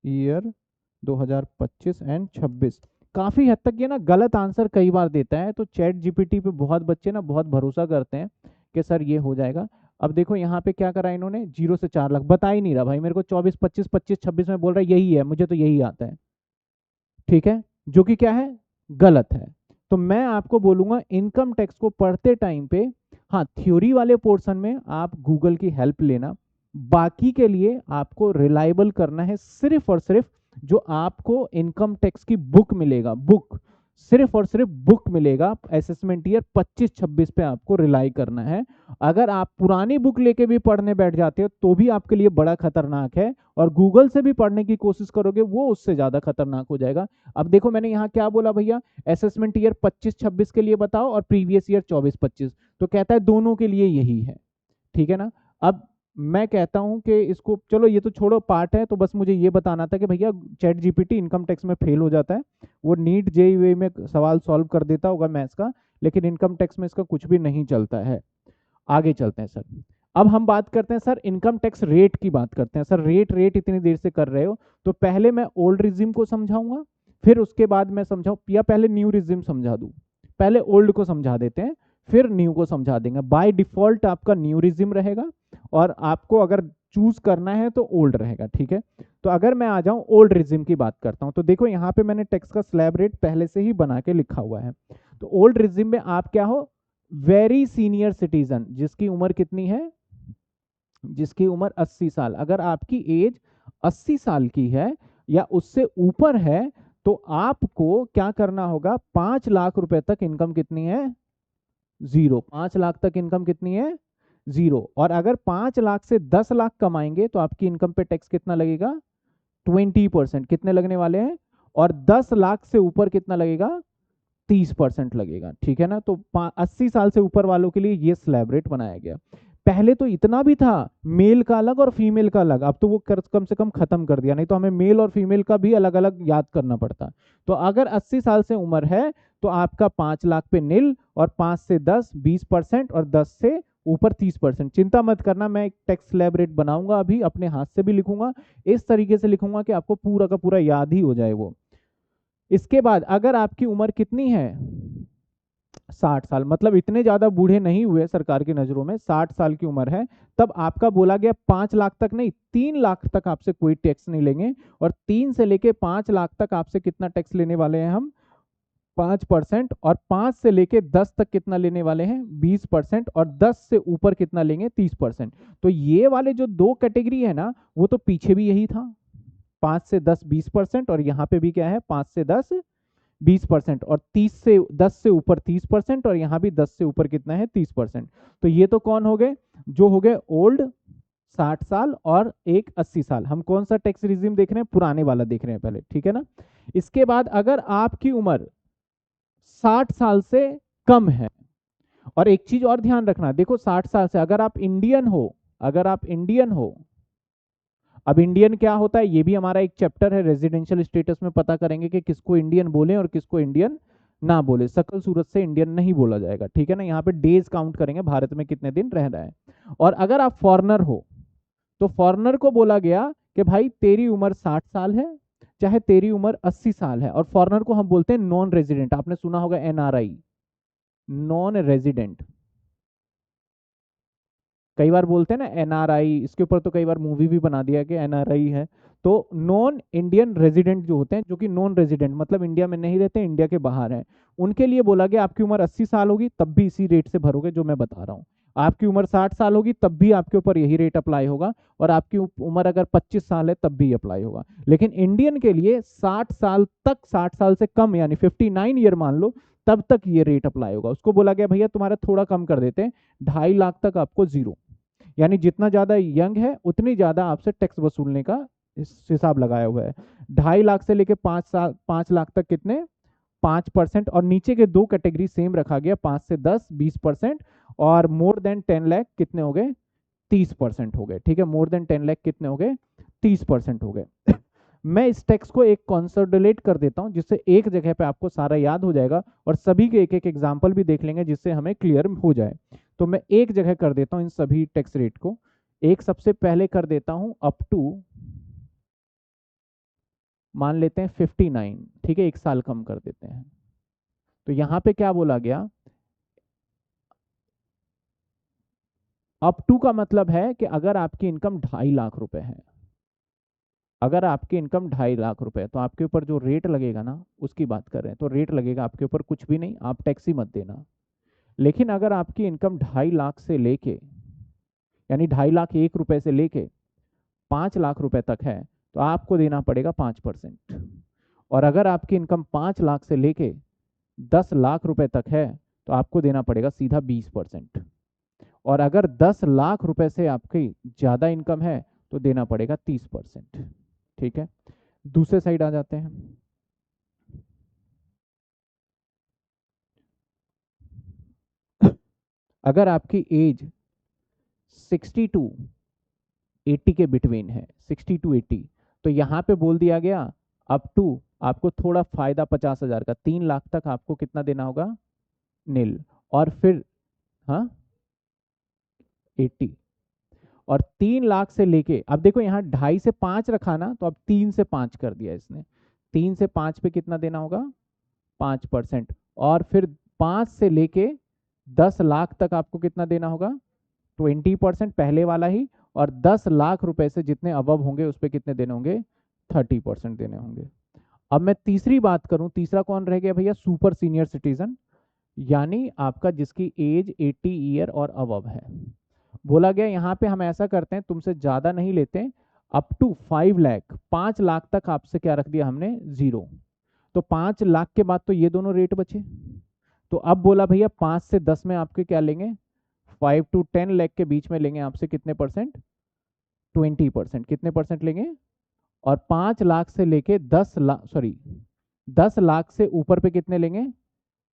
ईयर 2025 एंड 26, काफी हद तक ये ना गलत आंसर कई बार देता है। तो चैट जीपीटी पे बहुत बच्चे ना बहुत भरोसा करते हैं कि सर ये हो जाएगा। अब देखो यहाँ पे क्या करा इन्होंने, 0 से 4 लाख बता ही नहीं रहा भाई मेरे को, 24 25 25 26 में बोल रहा है यही है, मुझे तो यही आता है, ठीक है, जो कि क्या है, गलत है। तो मैं आपको बोलूंगा इनकम टैक्स को पढ़ते टाइम पे हाँ, थ्योरी वाले पोर्शन में आप गूगल की हेल्प लेना, बाकी के लिए आपको रिलायबल करना है सिर्फ और सिर्फ जो आपको इनकम टैक्स की बुक मिलेगा, बुक, सिर्फ और सिर्फ बुक मिलेगा, असेसमेंट ईयर 25-26 पे आपको रिलाई करना है। अगर आप पुरानी बुक लेके भी पढ़ने बैठ जाते हो तो भी आपके लिए बड़ा खतरनाक है, और गूगल से भी पढ़ने की कोशिश करोगे वो उससे ज्यादा खतरनाक हो जाएगा। अब देखो मैंने यहाँ क्या बोला भैया, असेसमेंट ईयर 25-26 के लिए बताओ और प्रीवियस ईयर 24-25, तो कहता है दोनों के लिए यही है, ठीक है ना। अब मैं कहता हूं कि इसको चलो ये तो छोड़ो, पार्ट है, तो बस मुझे ये बताना था कि भैया चैट जीपीटी इनकम टैक्स में फेल हो जाता है, वो नीट जेईई में सवाल सॉल्व कर देता होगा मैथ्स का, लेकिन इनकम टैक्स में इसका कुछ भी नहीं चलता है। आगे चलते हैं सर। अब हम बात करते हैं सर इनकम टैक्स रेट की, बात करते हैं सर। रेट रेट इतनी देर से कर रहे हो, तो पहले मैं ओल्ड रिजिम को समझाऊंगा, फिर उसके बाद मैं समझाऊं, या पहले न्यू रिजिम समझा दूं? पहले ओल्ड को समझा देते हैं, फिर न्यू को समझा देंगे। बाय डिफॉल्ट आपका न्यू रिजिम रहेगा, और आपको अगर चूज करना है तो ओल्ड रहेगा, ठीक है। तो अगर मैं आ जाऊं ओल्ड रिजिम की बात करता हूं, तो देखो यहाँ पे मैंने टैक्स का स्लैब रेट पहले से ही बना के लिखा हुआ है। तो ओल्ड रिजिम में आप क्या हो, वेरी सीनियर सिटीजन, जिसकी उम्र कितनी है, जिसकी उम्र 80 साल, अगर आपकी एज 80 साल की है या उससे ऊपर है, तो आपको क्या करना होगा, 5 लाख रुपए तक इनकम कितनी है, जीरो। 5 लाख तक इनकम कितनी है, जीरो। और अगर 5 लाख से 10 लाख कमाएंगे तो आपकी इनकम पे टैक्स कितना लगेगा, 20%। कितने लगने वाले हैं, और 10 लाख से ऊपर कितना लगेगा, 30% लगेगा, ठीक है ना। तो 80 साल से ऊपर वालों के लिए ये स्लैब रेट बनाया गया। पहले तो इतना भी था, मेल का अलग और फीमेल का अलग, अब तो वो कम से कम खत्म कर दिया, नहीं तो हमें मेल और फीमेल का भी अलग अलग याद करना पड़ता। तो अगर 80 साल से उम्र है तो आपका 5 लाख पे नील, और 5 से 10 20%, और 10 से ऊपर 30%। चिंता मत करना, मैं एक टैक्स स्लैब रेट बनाऊंगा, अभी अपने हाथ से भी लिखूंगा, इस तरीके से लिखूंगा कि आपको पूरा का पूरा याद ही हो जाए वो। इसके बाद अगर आपकी उम्र कितनी है, 60 साल, मतलब इतने ज्यादा बूढ़े नहीं हुए सरकार की नजरों में, 60 साल की उम्र है, तब आपका बोला गया 5 लाख तक नहीं, 3 लाख तक आपसे कोई टैक्स नहीं लेंगे। और 3 से लेके 5 लाख तक आपसे कितना टैक्स लेने वाले हैं हम, 5%। और 5 से लेके 10 तक कितना लेने वाले हैं, 20%। और 10 से ऊपर कितना लेंगे, 30%। तो ये वाले जो दो कैटेगरी है ना, वो तो पीछे भी यही था, 5 से 10 20%, और यहाँ पे भी क्या है, 5 से 10 20%, और 10 से ऊपर 30%, और यहाँ भी 10 से ऊपर कितना है, 30%। तो ये तो कौन हो गए, जो हो गए ओल्ड 60 साल, और एक 80 साल। हम कौन सा टैक्स रिजीम देख रहे हैं, पुराने वाला देख रहे हैं पहले, ठीक है ना। इसके बाद अगर आपकी उम्र 60 साल से कम है, और एक चीज और ध्यान रखना, देखो 60 साल से अगर आप इंडियन हो, अगर आप इंडियन हो, अब इंडियन क्या होता है ये भी हमारा एक चैप्टर है रेजिडेंशियल स्टेटस में, पता करेंगे कि किसको इंडियन बोले और किसको इंडियन ना बोले। शकल सूरत से इंडियन नहीं बोला जाएगा, ठीक है ना। यहाँ पे डेज काउंट करेंगे, भारत में कितने दिन रह रहा है। और अगर आप फॉरेनर हो, तो फॉरेनर को बोला गया कि भाई तेरी उम्र 60 साल है, चाहे तेरी उम्र 80 साल है, और फॉरेनर को हम बोलते हैं नॉन रेजिडेंट। आपने सुना होगा एनआरआई, नॉन रेजिडेंट, कई बार बोलते हैं ना एनआरआई, इसके ऊपर तो कई बार मूवी भी बना दिया कि एनआरआई है। तो नॉन इंडियन रेजिडेंट जो होते हैं, जो कि नॉन रेजिडेंट मतलब इंडिया में नहीं रहते, इंडिया के बाहर हैं, उनके लिए बोला गया आपकी उम्र 80 साल होगी तब भी इसी रेट से भरोगे जो मैं बता रहा हूँ। आपकी उम्र 60 साल होगी तब भी आपके ऊपर यही रेट अप्लाई होगा, और आपकी उम्र अगर 25 साल है तब भी अप्लाई होगा। लेकिन इंडियन के लिए 60 साल तक, 60 साल से कम यानी 59 ईयर मान लो, तब तक ये रेट अप्लाई होगा। उसको बोला गया भैया तुम्हारा थोड़ा कम कर देते हैं, 2.5 लाख तक आपको जीरो, यानी जितना ज्यादा यंग है उतनी ज्यादा आपसे टैक्स वसूलने का इस हिसाब लगाया हुआ है। 2.5 लाख से लेके 5 साल 5 लाख तक कितने, 5%। और नीचे के दो कैटेगरी सेम रखा गया, 5 से 10 20%, और मोर देन 10 लाख कितने हो गए, 30% हो गए, ठीक है। मोर देन 10 लाख कितने हो गए, 30% हो गए। मैं इस टेक्स्ट को एक कंसोलिडेट कर देता हूं, जिससे एक जगह पे आपको सारा याद हो जाएगा, और सभी के एक एक एग्जाम्पल भी देख लेंगे जिससे हमें क्लियर हो जाए। तो मैं एक जगह कर देता हूं इन सभी टैक्स रेट को। एक सबसे पहले कर देता हूं अप टू, मान लेते हैं 59, ठीक है, 1 साल कम कर देते हैं। तो यहां पे क्या बोला गया, अप टू का मतलब है कि अगर आपकी इनकम 2.5 लाख रुपए है, अगर आपकी इनकम 2.5 लाख रुपए है, तो आपके ऊपर जो रेट लगेगा ना, उसकी बात कर रहे हैं, तो रेट लगेगा आपके ऊपर कुछ भी नहीं, आप टैक्स ही मत देना। लेकिन अगर आपकी इनकम 2.5 लाख से लेके, यानी 2.5 लाख 1 रुपए से लेके 5 लाख रुपए तक है, तो आपको देना पड़ेगा 5%। और अगर आपकी इनकम 5 लाख से लेके 10 लाख रुपए तक है, तो आपको देना पड़ेगा सीधा 20%। और अगर 10 लाख रुपए से आपकी ज्यादा इनकम है, तो देना पड़ेगा 30%। ठीक है, दूसरे साइड आ जाते हैं। अगर आपकी एज 60 to 80 के बिटवीन है, 60 to 80, तो यहाँ पे बोल दिया गया अप टू, आपको थोड़ा फायदा 50,000 का, 3 लाख तक आपको कितना देना होगा, नील। और फिर, हाँ, 80। और 3 लाख से लेके, अब देखो यहाँ 2.5 से 5 रखा ना, तो अब 3 से 5 कर दिया इसने। 3 से 5 पे कितना देना होगा, 5%। और फिर 5 से लेके 10 लाख तक आपको कितना देना होगा, 20% पहले वाला ही। और 10 लाख रुपए से जितने अबव होंगे उस पर कितने देने होंगे, 30% देने होंगे। अब मैं तीसरी बात करूं, तीसरा कौन रह गया भैया, सुपर सीनियर सिटीजन, यानी आपका जिसकी एज 80 ईयर और अबव है। बोला गया यहाँ पे हम ऐसा करते हैं, तुमसे ज्यादा नहीं लेते, अप टू 5 लाख, 5 लाख तक आपसे क्या रख दिया हमने, 0। तो 5 लाख के बाद तो ये दोनों रेट बचे। तो अब बोला भैया 5 से 10 में आपके क्या लेंगे, 5 to 10 लाख के बीच में लेंगे आपसे कितने परसेंट, 20%। कितने परसेंट लेंगे। और 5 लाख से लेके 10 लाख, सॉरी 10 लाख से ऊपर पे कितने लेंगे,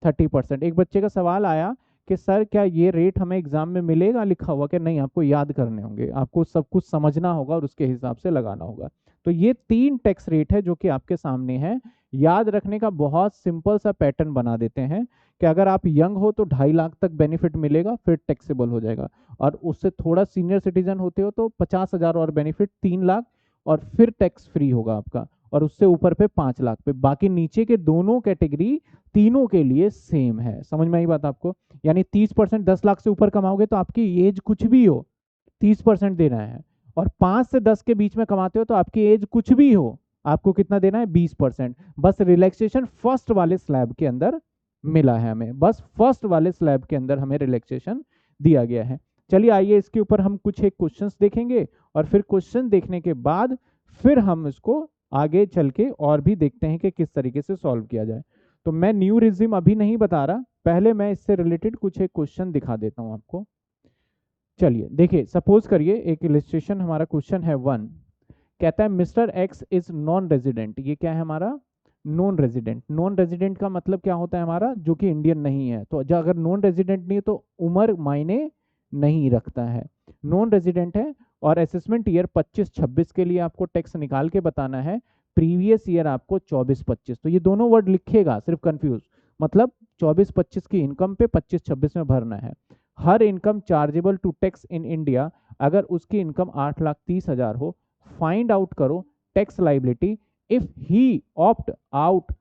30%। एक बच्चे का सवाल आया कि सर क्या ये रेट हमें एग्जाम में मिलेगा लिखा हुआ, कि नहीं, आपको याद करने होंगे, आपको सब कुछ समझना होगा और उसके हिसाब से लगाना होगा। तो ये 3 टैक्स रेट है जो कि आपके सामने है। याद रखने का बहुत सिंपल सा पैटर्न बना देते हैं कि अगर आप यंग हो तो 2.5 लाख तक बेनिफिट मिलेगा, फिर टैक्सेबल हो जाएगा। और उससे थोड़ा सीनियर सिटीजन होते हो तो 50,000 और बेनिफिट, 3 लाख, और फिर टैक्स फ्री होगा आपका। और उससे ऊपर पे 5 लाख पे, बाकी नीचे के दोनों कैटेगरी तीनों के लिए सेम है। समझ में आई बात आपको। यानी 30%, 10 लाख से ऊपर कमाओगे तो आपकी एज कुछ भी हो 30% देना है। और 5 से 10 के बीच में कमाते हो तो आपकी एज कुछ भी हो, आपको कितना देना है, 20%। बस रिलैक्सेशन फर्स्ट वाले स्लैब के अंदर मिला है हमें, बस फर्स्ट वाले स्लैब के अंदर हमें रिलैक्सेशन दिया गया है। चलिए आइए इसके ऊपर हम कुछ एक क्वेश्चंस देखेंगे, और फिर क्वेश्चन देखने के बाद फिर हम इसको आगे चल के और भी देखते हैं कि किस तरीके से सॉल्व किया जाए। तो मैं न्यू रिज्यूम अभी नहीं बता रहा, पहले मैं इससे रिलेटेड कुछ एक क्वेश्चन दिखा देता हूं आपको। चलिए देखिए, सपोज करिए एक इलिस्ट्रेशन, हमारा क्वेश्चन है 1। कहता है mister x is non resident. ये क्या है हमारा, नॉन रेजिडेंट। नॉन रेजिडेंट का मतलब क्या होता है हमारा, जो कि इंडियन नहीं है। तो जो अगर नॉन रेजिडेंट नहीं है तो उम्र मायने नहीं रखता है, नॉन रेजिडेंट है। और असेसमेंट ईयर 25-26 के लिए आपको टैक्स निकाल के बताना है, प्रीवियस ईयर आपको 24-25। तो ये दोनों वर्ड लिखेगा, सिर्फ कंफ्यूज, मतलब 24-25 की इनकम पे 25-26 में भरना है। हर income chargeable to tax in India, अगर उसकी इनकम 8,30,000 हो, फाइंड आउट करो tax liability if he opt out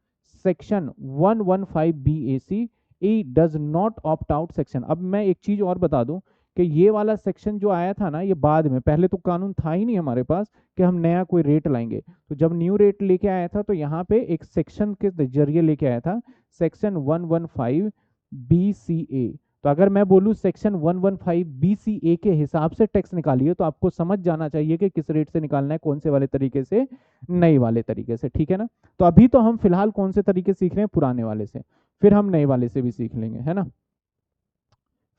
section 115 BAC, he does not opt out section. अब मैं एक चीज और बता दूं कि ये वाला सेक्शन जो आया था ना, ये बाद में, पहले तो कानून था ही नहीं हमारे पास कि हम नया कोई रेट लाएंगे। तो जब न्यू रेट लेके आया था तो यहाँ पे एक सेक्शन के जरिए लेके आया था, सेक्शन 115 BCA। तो अगर मैं बोलूँ सेक्शन 115 BCA के हिसाब से टैक्स निकालिए, तो आपको समझ जाना चाहिए कि किस रेट से निकालना है, कौन से वाले तरीके से, नए वाले तरीके से। ठीक है ना। तो अभी तो हम फिलहाल कौन से तरीके सीख रहे हैं, पुराने वाले से, फिर हम नए वाले से भी सीख लेंगे, है ना,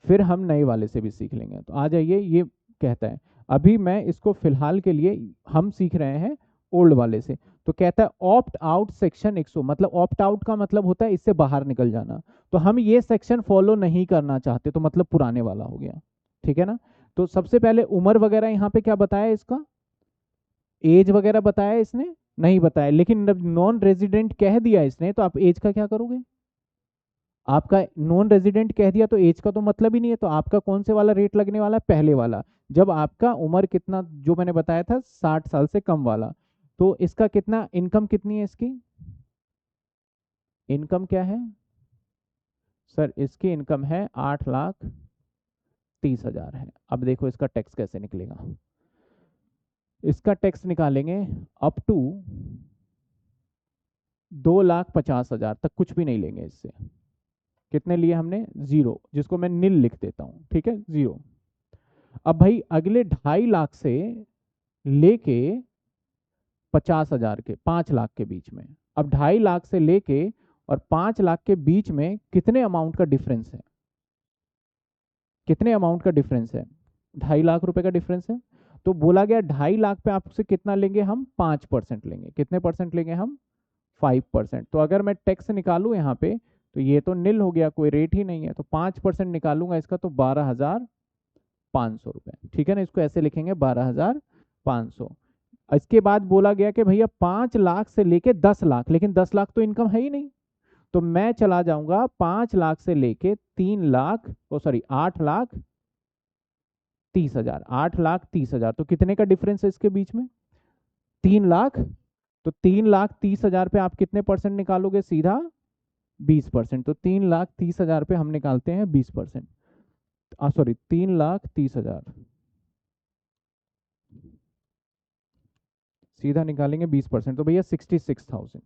फिर हम नए वाले से भी सीख लेंगे। तो आ जाइए, ये कहता है, अभी मैं इसको फिलहाल के लिए हम सीख रहे हैं ओल्ड वाले से। तो कहता है ऑप्ट आउट सेक्शन 100, मतलब ऑप्ट आउट का मतलब होता है इससे बाहर निकल जाना। तो हम ये सेक्शन फॉलो नहीं करना चाहते, तो मतलब पुराने वाला हो गया। ठीक है ना। तो सबसे पहले उम्र वगैरह यहाँ पे क्या बताया, इसका एज वगैरह बताया इसने, नहीं बताया। लेकिन नॉन रेजिडेंट कह दिया इसने, तो आप एज का क्या करोगे, आपका नॉन रेजिडेंट कह दिया तो एज का तो मतलब ही नहीं है। तो आपका कौन से वाला रेट लगने वाला है, पहले वाला, जब आपका उम्र कितना, जो मैंने बताया था 60 साल से कम वाला। तो इसका कितना, इनकम कितनी है इसकी, इनकम क्या है सर, इसकी इनकम है 8,30,000 है। अब देखो इसका टैक्स कैसे निकलेगा, इसका टैक्स निकालेंगे अप टू 2,50,000 तक, कुछ भी नहीं लेंगे इससे। कितने लिए हमने? 0, जिसको मैं नील लिख देता हूँ, ठीक है, 0। अब भाई अगले 2.5 लाख से लेके 50,000 के, 5 लाख के बीच में, अब 2.5 लाख से लेके और 5 लाख के बीच में कितने अमाउंट का डिफरेंस है? कितने अमाउंट का डिफरेंस है? 2.5 लाख रुपए का डिफरेंस है। तो बोला गया 2.5 लाख पे आपसे कितना लेंगे हम? 5% लेंगे। कितने परसेंट लेंगे हम? 5%। तो अगर मैं टैक्स निकालूं यहाँ पे, तो ये तो निल हो गया, कोई रेट ही नहीं है, तो 5% निकालूंगा इसका, तो 12,500 रुपए, ठीक है ना। इसको ऐसे लिखेंगे 12,500। इसके बाद बोला गया कि भैया 5 लाख से लेके 10 लाख, लेकिन 10 लाख तो इनकम है ही नहीं, तो मैं चला जाऊंगा 5 लाख से लेके 3 लाख, ओ सॉरी 8,30,000, 8,30,000। तो कितने का डिफरेंस है इसके बीच में? 3 लाख। तो 3,30,000 पे आप कितने परसेंट निकालोगे? सीधा 20%। तो 3,30,000 पे हम निकालते हैं 20%, सॉरी 3,30,000 सीधा निकालेंगे 20%, तो भैया 66,000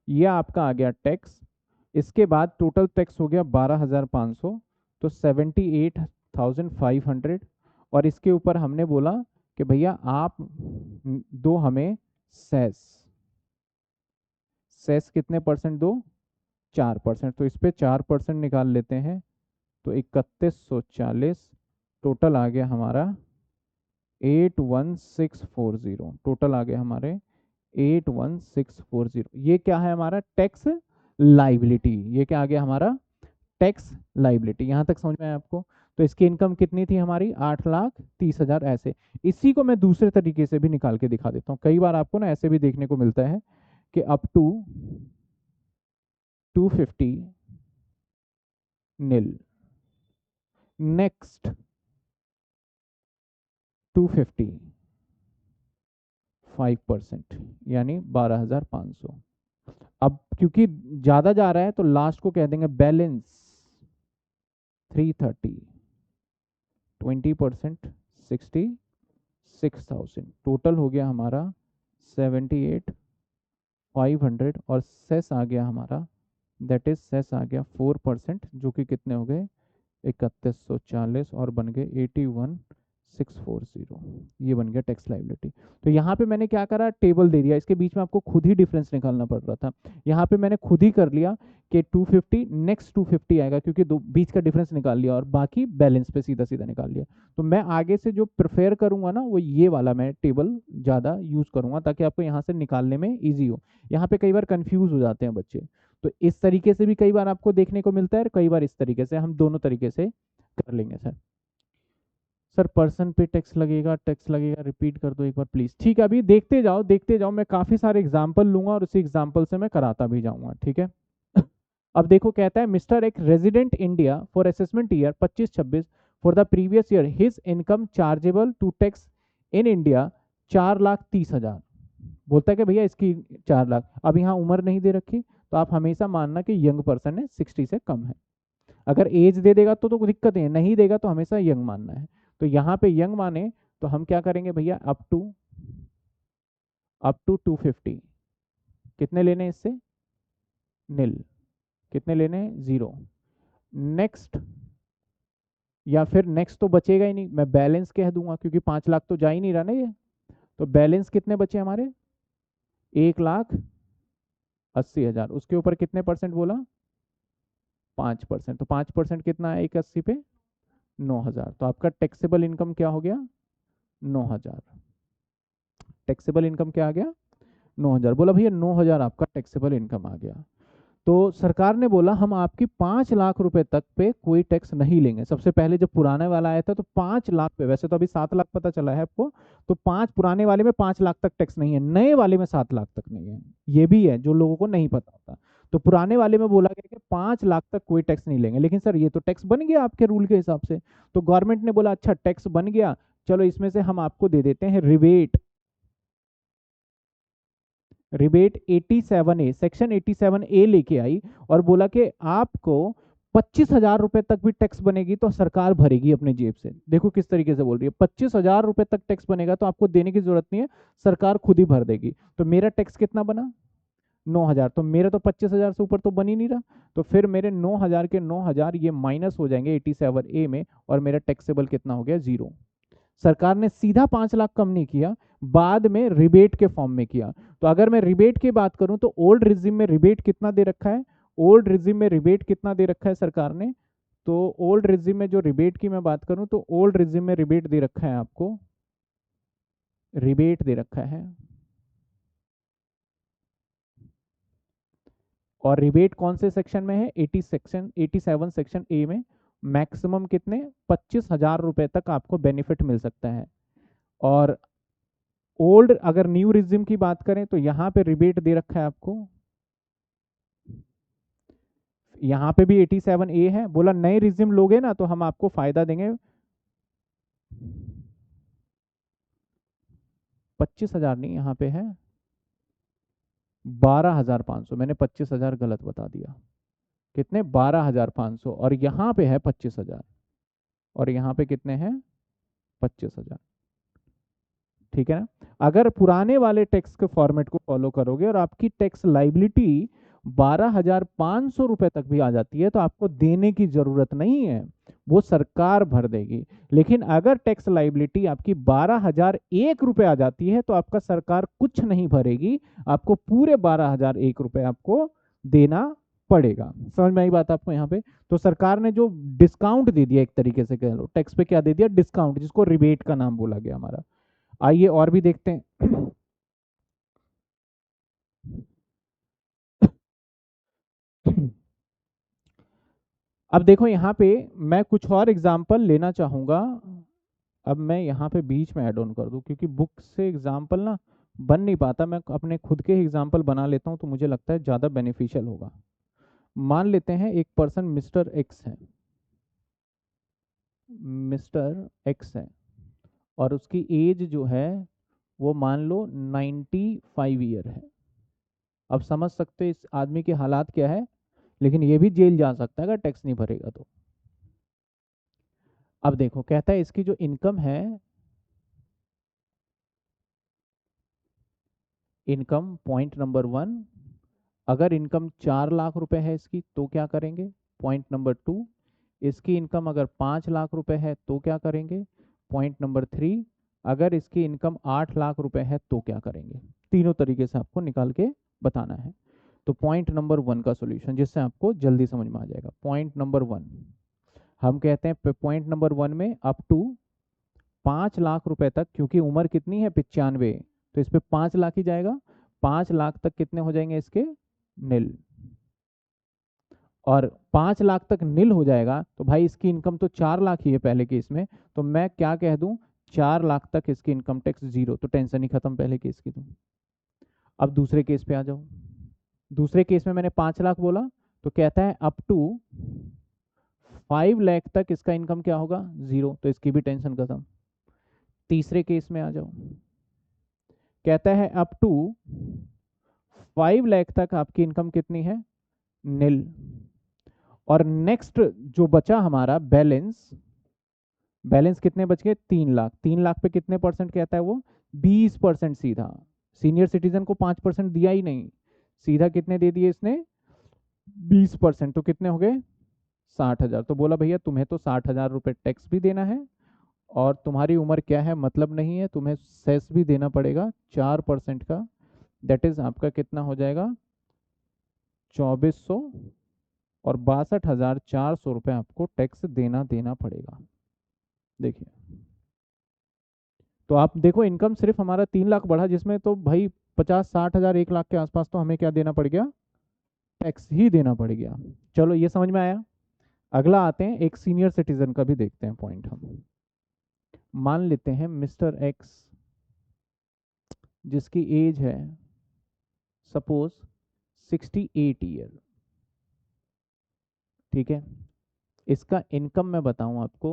ये आपका आ गया टैक्स। इसके बाद टोटल टैक्स हो गया 12,500, तो 78,500। और इसके ऊपर हमने बोला कि भैया आप दो हमें सेस। सेस कितने परसेंट दो? 4%। तो इस पे 4% निकाल लेते हैं, तो 3140। टोटल आ गया हमारा 81640। टोटल आ गया हमारे 81640। ये क्या है हमारा? Tax liability. ये क्या आ गया हमारा? Tax liability. यहां तक समझ में आया आपको? तो इसकी इनकम कितनी थी हमारी? 8,30,000। ऐसे इसी को मैं दूसरे तरीके से भी निकाल के दिखा देता हूँ। कई बार आपको ना ऐसे भी देखने को मिलता है कि अप टू 250 नील, नेक्स्ट 250 5%, यानी 12,500। अब क्योंकि ज्यादा जा रहा है तो लास्ट को कह देंगे बैलेंस 330, 20%, 66,000। टोटल हो गया हमारा 78,500। और सेस आ गया हमारा, दैट इज सेस आ गया 4%, जो कि कितने हो गए? 3140, और बन गए 81,640। ये बन गया टैक्स लाइबिलिटी। तो यहाँ पे मैंने क्या करा? टेबल दे दिया, इसके बीच में आपको खुद ही डिफरेंस निकालना पड़ रहा था। यहाँ पे मैंने खुद ही कर लिया कि 250 नेक्स्ट 250 आएगा, क्योंकि दो बीच का डिफरेंस निकाल लिया, और बाकी बैलेंस पे सीधा सीधा निकाल लिया। तो मैं आगे से जो प्रेफर करूंगा ना, वो ये वाला मैं टेबल ज़्यादा यूज करूंगा, ताकि आपको यहाँ से निकालने में ईजी हो। यहाँ पे कई बार कंफ्यूज हो जाते हैं बच्चे, तो इस तरीके से भी कई बार आपको देखने को मिलता है, और कई बार इस तरीके से। हम दोनों तरीके से कर लेंगे सर। सर पर्सन पे टैक्स लगेगा, टैक्स लगेगा, रिपीट कर दो एक बार प्लीज। ठीक है, अभी देखते जाओ देखते जाओ, मैं काफी सारे एग्जांपल लूंगा और उसी एग्जांपल से मैं कराता भी जाऊंगा, ठीक है। अब देखो, कहता है मिस्टर एक resident India for assessment year 25-26 for the previous year, his income chargeable to tax in India 4,30,000। बोलता है कि भैया इसकी 4 लाख। अब यहाँ उम्र नहीं दे रखी, तो आप हमेशा मानना कि यंग पर्सन है, 60 से कम है। अगर एज दे देगा तो कोई दिक्कत नहीं है, नहीं देगा तो हमेशा यंग मानना है। तो यहाँ पे यंग माने तो हम क्या करेंगे भैया? Up to 250। कितने लेने हैं इससे? नील। कितने लेने हैं? 0। नेक्स्ट, या फिर नेक्स्ट तो बचेगा ही नहीं, मैं बैलेंस कह दूंगा, क्योंकि 5 लाख तो जा ही नहीं रहा ना ये। तो बैलेंस कितने बचे हमारे? 1,80,000। उसके ऊपर कितने परसेंट बोला? 5%। तो 5% कितना है 1,80 पे? 9,000। तो आपका टैक्सेबल इनकम क्या हो गया? 9,000। टैक्सेबल इनकम क्या आ गया? 9,000। बोला भैया 9,000 आपका टैक्सेबल इनकम आ गया। तो सरकार ने बोला हम आपकी 5 लाख रुपए तक पे कोई टैक्स नहीं लेंगे। सबसे पहले जब पुराने वाला आया था तो 5 लाख पे, वैसे तो अभी 7 लाख पता चला है आपको, तो पुराने वाले में 5 लाख तक टैक्स नहीं है, नए वाले में 7 लाख तक नहीं है। ये भी है जो लोगों को नहीं पता होता। तो पुराने वाले में बोला गया कि 5 लाख तक कोई टैक्स नहीं लेंगे। लेकिन सर ये तो टैक्स बन गया आपके रूल के हिसाब से। तो गवर्नमेंट ने बोला अच्छा टैक्स बन गया, चलो इसमें से हम आपको दे देते हैं rebate. Rebate 87A, section 87A लेके आई और बोला कि आपको 25,000 रुपए तक भी टैक्स बनेगी तो सरकार भरेगी अपने जेब से। देखो किस तरीके से बोल रही है, 25,000 रुपए तक टैक्स बनेगा तो आपको देने की जरूरत नहीं है, सरकार खुद ही भर देगी। तो मेरा टैक्स कितना बना? 9,000, तो मेरे तो 25,000 से ऊपर तो बन ही नहीं रहा, तो फिर मेरे 9,000 के 9,000 ये माइनस हो जाएंगे 87A में, और मेरा टैक्सेबल कितना हो गया, 0। सरकार ने सीधा 5 लाख कम नहीं किया, बाद में रिबेट के फॉर्म में किया। तो अगर मैं रिबेट की बात करूं तो ओल्ड रिजिम में रिबेट कितना दे रखा है, ओल्ड रिजिम में रिबेट कितना दे रखा है सरकार ने, तो ओल्ड रिजिम में जो रिबेट की मैं बात करूं तो ओल्ड रिजिम में रिबेट दे रखा है आपको, रिबेट दे रखा है, और रिबेट कौन से सेक्शन में है, 87 सेक्शन ए में। मैक्सिमम कितने, 25,000 रुपए तक आपको बेनिफिट मिल सकता है। और ओल्ड अगर न्यू रिजिम की बात करें तो यहाँ पे रिबेट दे रखा है आपको, यहाँ पे भी 87A है, बोला नए रिजिम लोगे ना तो हम आपको फायदा देंगे 25,000 नहीं, यहाँ पे है 12,500, मैंने 25,000 गलत बता दिया, कितने, 12,500, और यहाँ पे है 25,000, और यहाँ पे कितने हैं, 25,000। ठीक है ना। अगर पुराने वाले टैक्स के फॉर्मेट को फॉलो करोगे और आपकी टैक्स लाइबिलिटी 12,500 रुपए तक भी आ जाती है तो आपको देने की जरूरत नहीं है, वो सरकार भर देगी। लेकिन अगर टैक्स लाइबिलिटी आपकी 12,001 रुपए आ जाती है तो आपका सरकार कुछ नहीं भरेगी, आपको पूरे 12,001 रुपए आपको देना पड़ेगा। समझ में आई बात आपको यहाँ पे। तो सरकार ने जो डिस्काउंट दे दिया, एक तरीके से कह लो टैक्स पे क्या दे दिया, डिस्काउंट, जिसको रिबेट का नाम बोला गया हमारा। आइए और भी देखते हैं। अब देखो यहाँ पे मैं कुछ और एग्जाम्पल लेना चाहूंगा, अब मैं यहाँ पे बीच में ऐड ऑन कर दूं, क्योंकि बुक से एग्जाम्पल ना बन नहीं पाता, मैं अपने खुद के एग्जाम्पल बना लेता हूँ तो मुझे लगता है ज़्यादा बेनिफिशियल होगा। मान लेते हैं एक पर्सन मिस्टर एक्स है, मिस्टर एक्स है, और उसकी एज जो है वो मान लो 95 ईयर है। अब समझ सकते हो इस आदमी के हालात क्या है, लेकिन ये भी जेल जा सकता है अगर टैक्स नहीं भरेगा तो। अब देखो कहता है इसकी जो इनकम है, इनकम पॉइंट नंबर 1, अगर इनकम 4 लाख रुपए है इसकी तो क्या करेंगे। पॉइंट नंबर 2, इसकी इनकम अगर 5 लाख रुपए है तो क्या करेंगे। पॉइंट नंबर 3, अगर इसकी इनकम 8 लाख रुपए है तो क्या करेंगे। तीनों तरीके से आपको निकाल के बताना है। तो पॉइंट नंबर 1 का सॉल्यूशन जिससे आपको जल्दी समझ में आ जाएगा। पॉइंट नंबर 1 हम कहते हैं, पॉइंट नंबर 1 में अप टू 5 लाख रुपए तक, क्योंकि उम्र कितनी है 95, तो इस पे 5 लाख ही जाएगा। 5 लाख तक कितने हो जाएंगे इसके, नील। और 5 लाख तक नील हो जाएगा तो भाई इसकी इनकम तो 4 लाख ही है पहले केस में, तो मैं क्या कह दूं, 4 लाख तक इसकी इनकम टैक्स 0, तो टेंशन ही खत्म पहले केस की। तो अब दूसरे केस पे आ जाओ। दूसरे केस में मैंने 5 लाख बोला, तो कहता है अप टू 5 लाख तक इसका इनकम क्या होगा, 0, तो इसकी भी टेंशन खत्म। तीसरे केस में आ जाओ, कहता है अप टू 5 लाख तक आपकी इनकम कितनी है, नील। और नेक्स्ट जो बचा हमारा बैलेंस, बैलेंस कितने बच गए, 3 लाख। 3 लाख पे कितने परसेंट कहता है वो, 20% सीधा। सीनियर सिटीजन को 5% दिया ही नहीं, सीधा कितने दे दिए इसने, 20%। तो कितने हो गए, 60,000। तो बोला भैया तुम्हें तो 60,000 रुपये टैक्स भी देना है, और तुम्हारी उम्र क्या है मतलब नहीं है, तुम्हें सेस भी देना पड़ेगा 4% का। दैट इज आपका कितना हो जाएगा, 2400, और 62,400 रुपये आपको टैक्स देना पड़ेगा। देखिए, तो आप देखो इनकम सिर्फ हमारा 3 लाख बढ़ा, जिसमें तो भाई 50-60 हजार 1 लाख के आसपास तो हमें क्या देना पड़ गया, टैक्स ही देना पड़ गया। चलो ये समझ में आया। अगला आते हैं, एक सीनियर सिटीजन का भी देखते हैं पॉइंट हम। मान लेते हैं मिस्टर एक्स जिसकी एज है सपोज 68 ईयर, ठीक है। इसका इनकम मैं बताऊं आपको,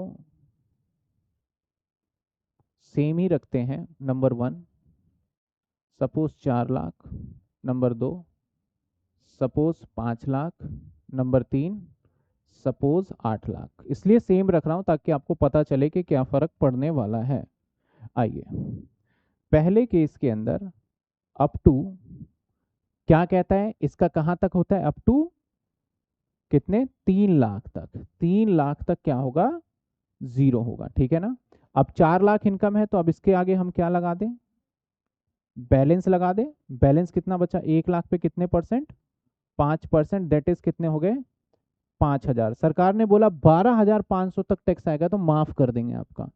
सेम ही रखते हैं। Number 1 suppose 4 lakh, number 2 suppose 5 lakh, number 3 suppose 8 lakh. इसलिए सेम रख रहा हूं ताकि आपको पता चले कि क्या फर्क पड़ने वाला है। आइए, पहले केस के अंदर अप टू क्या कहता है, इसका कहाँ तक होता है, अप टू कितने, 3 लाख तक। 3 लाख तक क्या होगा, जीरो होगा, ठीक है ना। अब 4 लाख इनकम है, तो अब इसके आगे हम क्या लगा दें, बैलेंस लगा दें। बैलेंस कितना बचा, 1 लाख पे कितने परसेंट, 5%, दैट इज कितने हो गए, 5,000। सरकार ने बोला 12,500 तक टैक्स आएगा तो माफ कर देंगे आपका।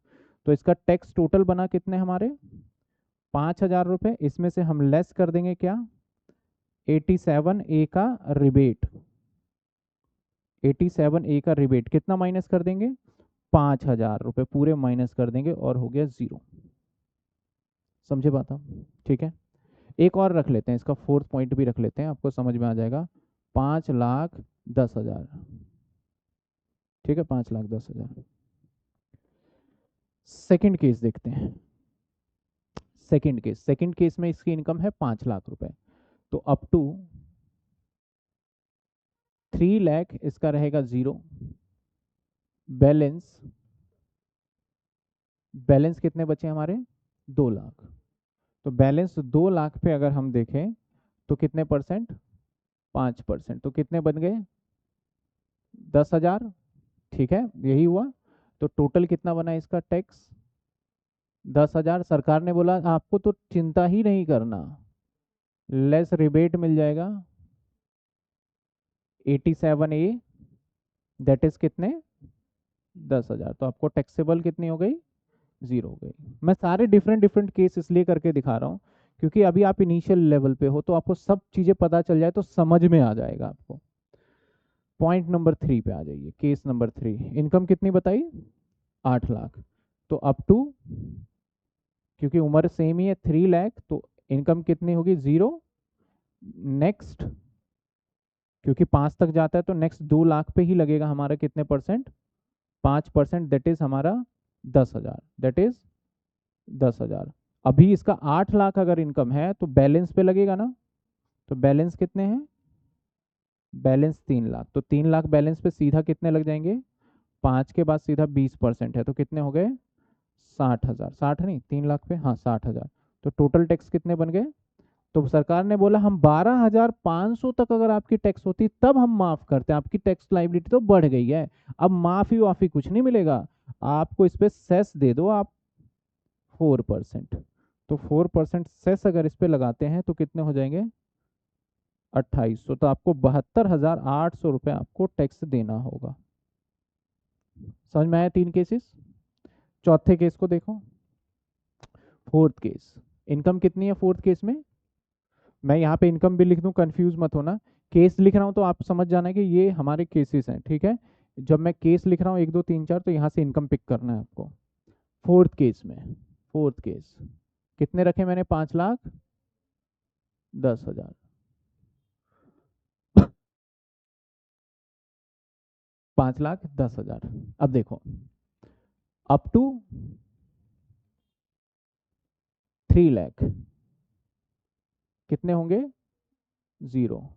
तो इसका टैक्स टोटल बना कितने हमारे, 5,000 रुपये। इसमें से हम लेस कर देंगे क्या, 87A का रिबेट। 87A का रिबेट कितना माइनस कर देंगे, 5,000 रुपये पूरे माइनस कर देंगे और हो गया जीरो। समझे बात आप, ठीक है। एक और रख लेते हैं, इसका फोर्थ पॉइंट भी रख लेते हैं, आपको समझ में आ जाएगा। 5,10,000, ठीक है, 5,10,000। सेकंड केस देखते हैं। सेकंड केस में इसकी इनकम है 5 लाख रुपए। तो अप टू 3 लाख इसका रहेगा जीरो। बैलेंस, बैलेंस कितने बचे हमारे, 2 लाख। तो बैलेंस 2 लाख पे अगर हम देखें तो कितने परसेंट, 5%। तो कितने बन गए, 10,000, ठीक है, यही हुआ। तो टोटल कितना बना इसका टैक्स, 10,000। सरकार ने बोला आपको तो चिंता ही नहीं करना, लेस रिबेट मिल जाएगा 87A, दैट इज कितने, 10,000। तो आपको टैक्सेबल कितनी हो गई, जीरो हो गई। मैं सारे डिफरेंट डिफरेंट केस इसलिए करके दिखा रहा हूँ क्योंकि अभी आप इनिशियल लेवल पे हो, तो आपको सब चीजें पता चल जाए तो समझ में आ जाएगा आपको। पॉइंट नंबर 3 पे आ जाइए, केस नंबर 3। इनकम कितनी बताई, 8 लाख। तो अप टू, क्योंकि उम्र सेम ही है, 3 लाख, तो इनकम कितनी होगी, जीरो। नेक्स्ट, क्योंकि 5 तक जाता है तो नेक्स्ट 2 लाख पे ही लगेगा हमारा कितने परसेंट, 5%, दैट इज हमारा 10,000, दैट इज 10,000। अभी इसका 8 लाख अगर इनकम है तो बैलेंस पे लगेगा ना। तो बैलेंस कितने हैं, बैलेंस 3 लाख। तो 3 लाख बैलेंस पे सीधा कितने लग जाएंगे, 5 के बाद सीधा 20% है, तो कितने हो गए, 60,000। 60 नहीं, 3 लाख पे, हाँ 60,000। तो टोटल टैक्स कितने बन गए। तो सरकार ने बोला हम 12,500 तक अगर आपकी टैक्स होती तब हम माफ करते हैं, आपकी टैक्स लाइबिलिटी तो बढ़ गई है, अब माफी वाफी कुछ नहीं मिलेगा, आपको इस पे सेस दे दो आप 4%। तो 4% सेस अगर इस पे लगाते हैं तो कितने हो जाएंगे, 2,800। तो आपको 72,800 रुपये आपको टैक्स देना होगा। समझ में आया 3 केसेस। चौथे केस को देखो, फोर्थ केस। इनकम कितनी है फोर्थ केस में, मैं यहाँ पे इनकम भी लिख दूं, कंफ्यूज मत होना। केस लिख रहा हूँ तो आप समझ जाना कि ये हमारे केसेस हैं, ठीक है। जब मैं केस लिख रहा हूँ 1 2 3 4, तो यहाँ से इनकम पिक करना है आपको। फोर्थ केस में, फोर्थ केस कितने रखे मैंने, 5,10,000। 5,10,000। अब देखो, अप टू 3 लाख कितने होंगे, जीरो।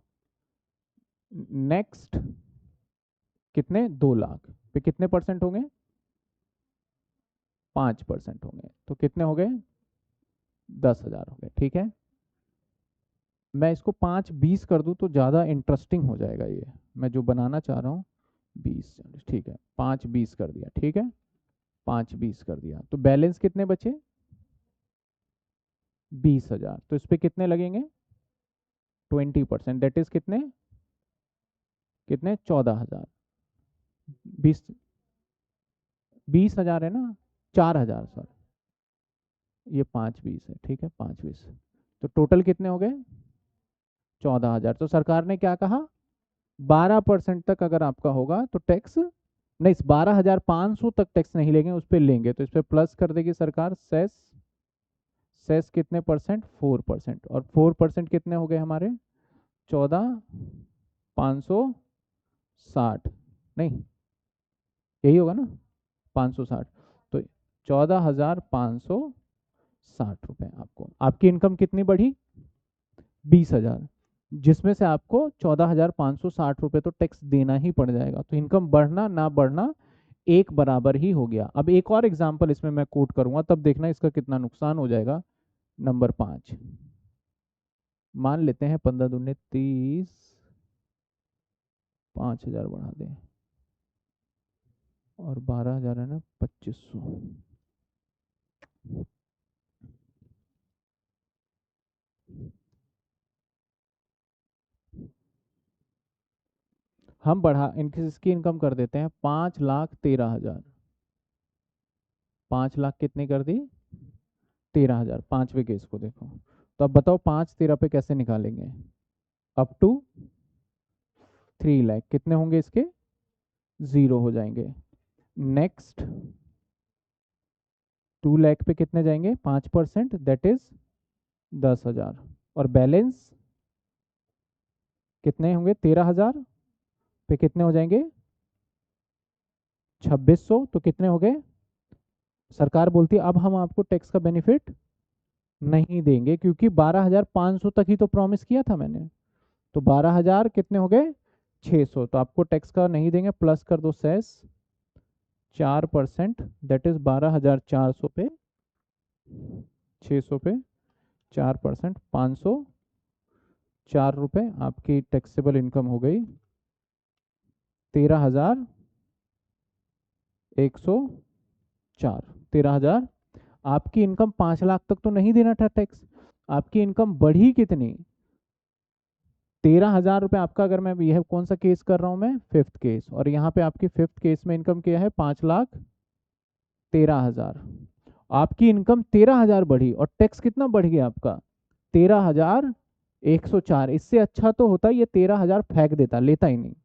नेक्स्ट कितने, 2 लाख पे कितने परसेंट होंगे, 5% होंगे, तो कितने हो गए, 10,000 हो गए, ठीक है। मैं इसको 5-20 कर दूं तो ज़्यादा इंटरेस्टिंग हो जाएगा, ये मैं जो बनाना चाह रहा हूँ 20, ठीक है, 5-20 कर दिया, ठीक है, 5-20 कर दिया। तो बैलेंस कितने बचे, 20,000। तो इस पे कितने लगेंगे, 20%, दैट इज कितने, कितने, 14,000। 20, 20,000 है ना, 4,000 सॉरी, ये 5-20 है, ठीक है, 5-20। तो टोटल कितने हो गए, 14,000। तो सरकार ने क्या कहा, 12% तक अगर आपका होगा तो टैक्स नहीं, 12,500 तक टैक्स नहीं लेंगे, उस पर लेंगे। तो इस पर प्लस कर देगी सरकार, सेस। सेस कितने परसेंट, 4%। और 4% कितने हो गए हमारे, 14,560, नहीं यही होगा ना, 560। तो 14,560 रुपये आपको, आपकी इनकम कितनी बढ़ी, 20,000, जिसमें से आपको 14,560 रुपये तो टैक्स देना ही पड़ जाएगा। तो इनकम बढ़ना ना बढ़ना एक बराबर ही हो गया। अब एक और एग्जांपल इसमें मैं कोट करूंगा, तब देखना इसका कितना नुकसान हो जाएगा। नंबर 5, मान लेते हैं 15 दूने 30, 5,000 बढ़ा दें, और 12,000 है ना 2,500। हम बढ़ा इनकी इसकी इनकम कर देते हैं 5,13,000। 5 लाख कितने कर दी? 13,000। पांचवे केस को देखो, तो अब बताओ 5 13 पे कैसे निकालेंगे? अप टू 3 लाख कितने होंगे इसके? 0 हो जाएंगे। नेक्स्ट 2 लाख पे कितने जाएंगे? 5%, दैट इज 10,000। और बैलेंस कितने होंगे? 13,000 पे कितने हो जाएंगे? 2,600। तो कितने हो गए? सरकार बोलती है अब हम आपको टैक्स का बेनिफिट नहीं देंगे, क्योंकि 12,500 तक ही तो प्रॉमिस किया था मैंने। तो 12,000 कितने हो गए? 600। तो आपको टैक्स का नहीं देंगे, प्लस कर दो सेस 4%, दैट इज 12,400 पे 600 पे 4%, 504 रुपये आपकी टैक्सेबल इनकम हो गई 13,104। 13,000। आपकी इनकम 5 लाख तक तो नहीं देना था टैक्स, आपकी इनकम बढ़ी कितनी? 13,000 रुपये आपका। अगर मैं यह कौन सा केस कर रहा हूं मैं? Fifth case. और यहाँ पे आपकी फिफ्थ केस में इनकम क्या है? 5,13,000। आपकी इनकम 13,000 बढ़ी और टैक्स कितना बढ़ गया आपका? 13,104। इससे अच्छा तो होता ये 13,000 फेंक देता, लेता ही नहीं,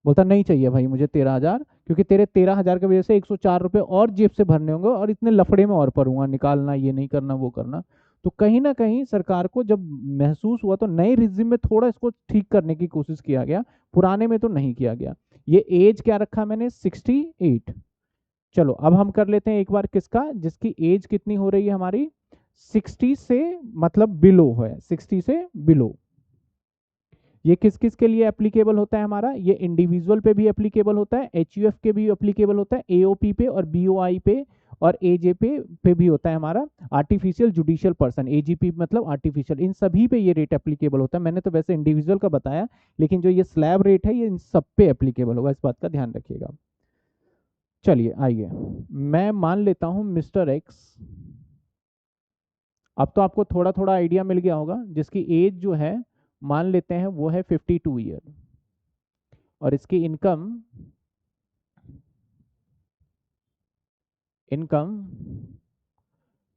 बोलता नहीं चाहिए भाई मुझे 13,000, क्योंकि तेरे 13,000 की वजह से 104 रुपये और जेब से भरने होंगे और इतने लफड़े में और पड़ूंगा, निकालना, ये नहीं करना, वो करना। तो कहीं ना कहीं सरकार को जब महसूस हुआ तो नए रिज्यूम में थोड़ा इसको ठीक करने की कोशिश किया गया, पुराने में तो नहीं किया गया। ये एज क्या रखा मैंने? 68। चलो अब हम कर लेते हैं एक बार किसका, जिसकी एज कितनी हो रही है हमारी? 60 से, मतलब बिलो है, 60 से बिलो। ये किस किस के लिए एप्लीकेबल होता है हमारा? ये इंडिविजुअल पे भी एप्लीकेबल होता है, एचयूएफ के भी एप्लीकेबल होता है, एओपी पे और बीओआई पे और एजे पे भी होता है हमारा, आर्टिफिशियल जुडिशियल पर्सन, एजीपी मतलब आर्टिफिशियल, इन सभी पे ये रेट एप्लीकेबल होता है। मैंने तो वैसे इंडिविजुअल का बताया, लेकिन जो ये स्लैब रेट है ये इन सब पे एप्लीकेबल होगा, इस बात का ध्यान रखिएगा। चलिए आइए, मैं मान लेता हूं मिस्टर एक्स। अब तो आपको थोड़ा थोड़ा आइडिया मिल गया होगा, जिसकी एज जो है मान लेते हैं वो है 52 ईयर, और इसकी इनकम इनकम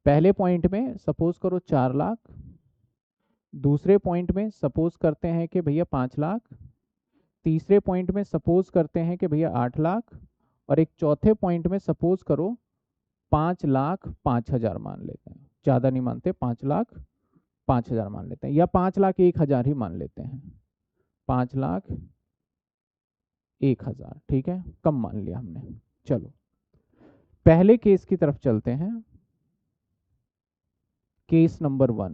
पहले पॉइंट में सपोज करो 4 लाख, दूसरे पॉइंट में सपोज करते हैं कि भैया 5 लाख, तीसरे पॉइंट में सपोज करते हैं कि भैया 8 लाख, और एक चौथे पॉइंट में सपोज करो 5,05,000 मान लेते हैं, ज़्यादा नहीं मानते, 5,05,000 मान लेते हैं, या 5,01,000 ही मान लेते हैं, 5,01,000, ठीक है, कम मान लिया हमने। चलो पहले केस की तरफ चलते हैं, केस नंबर 1।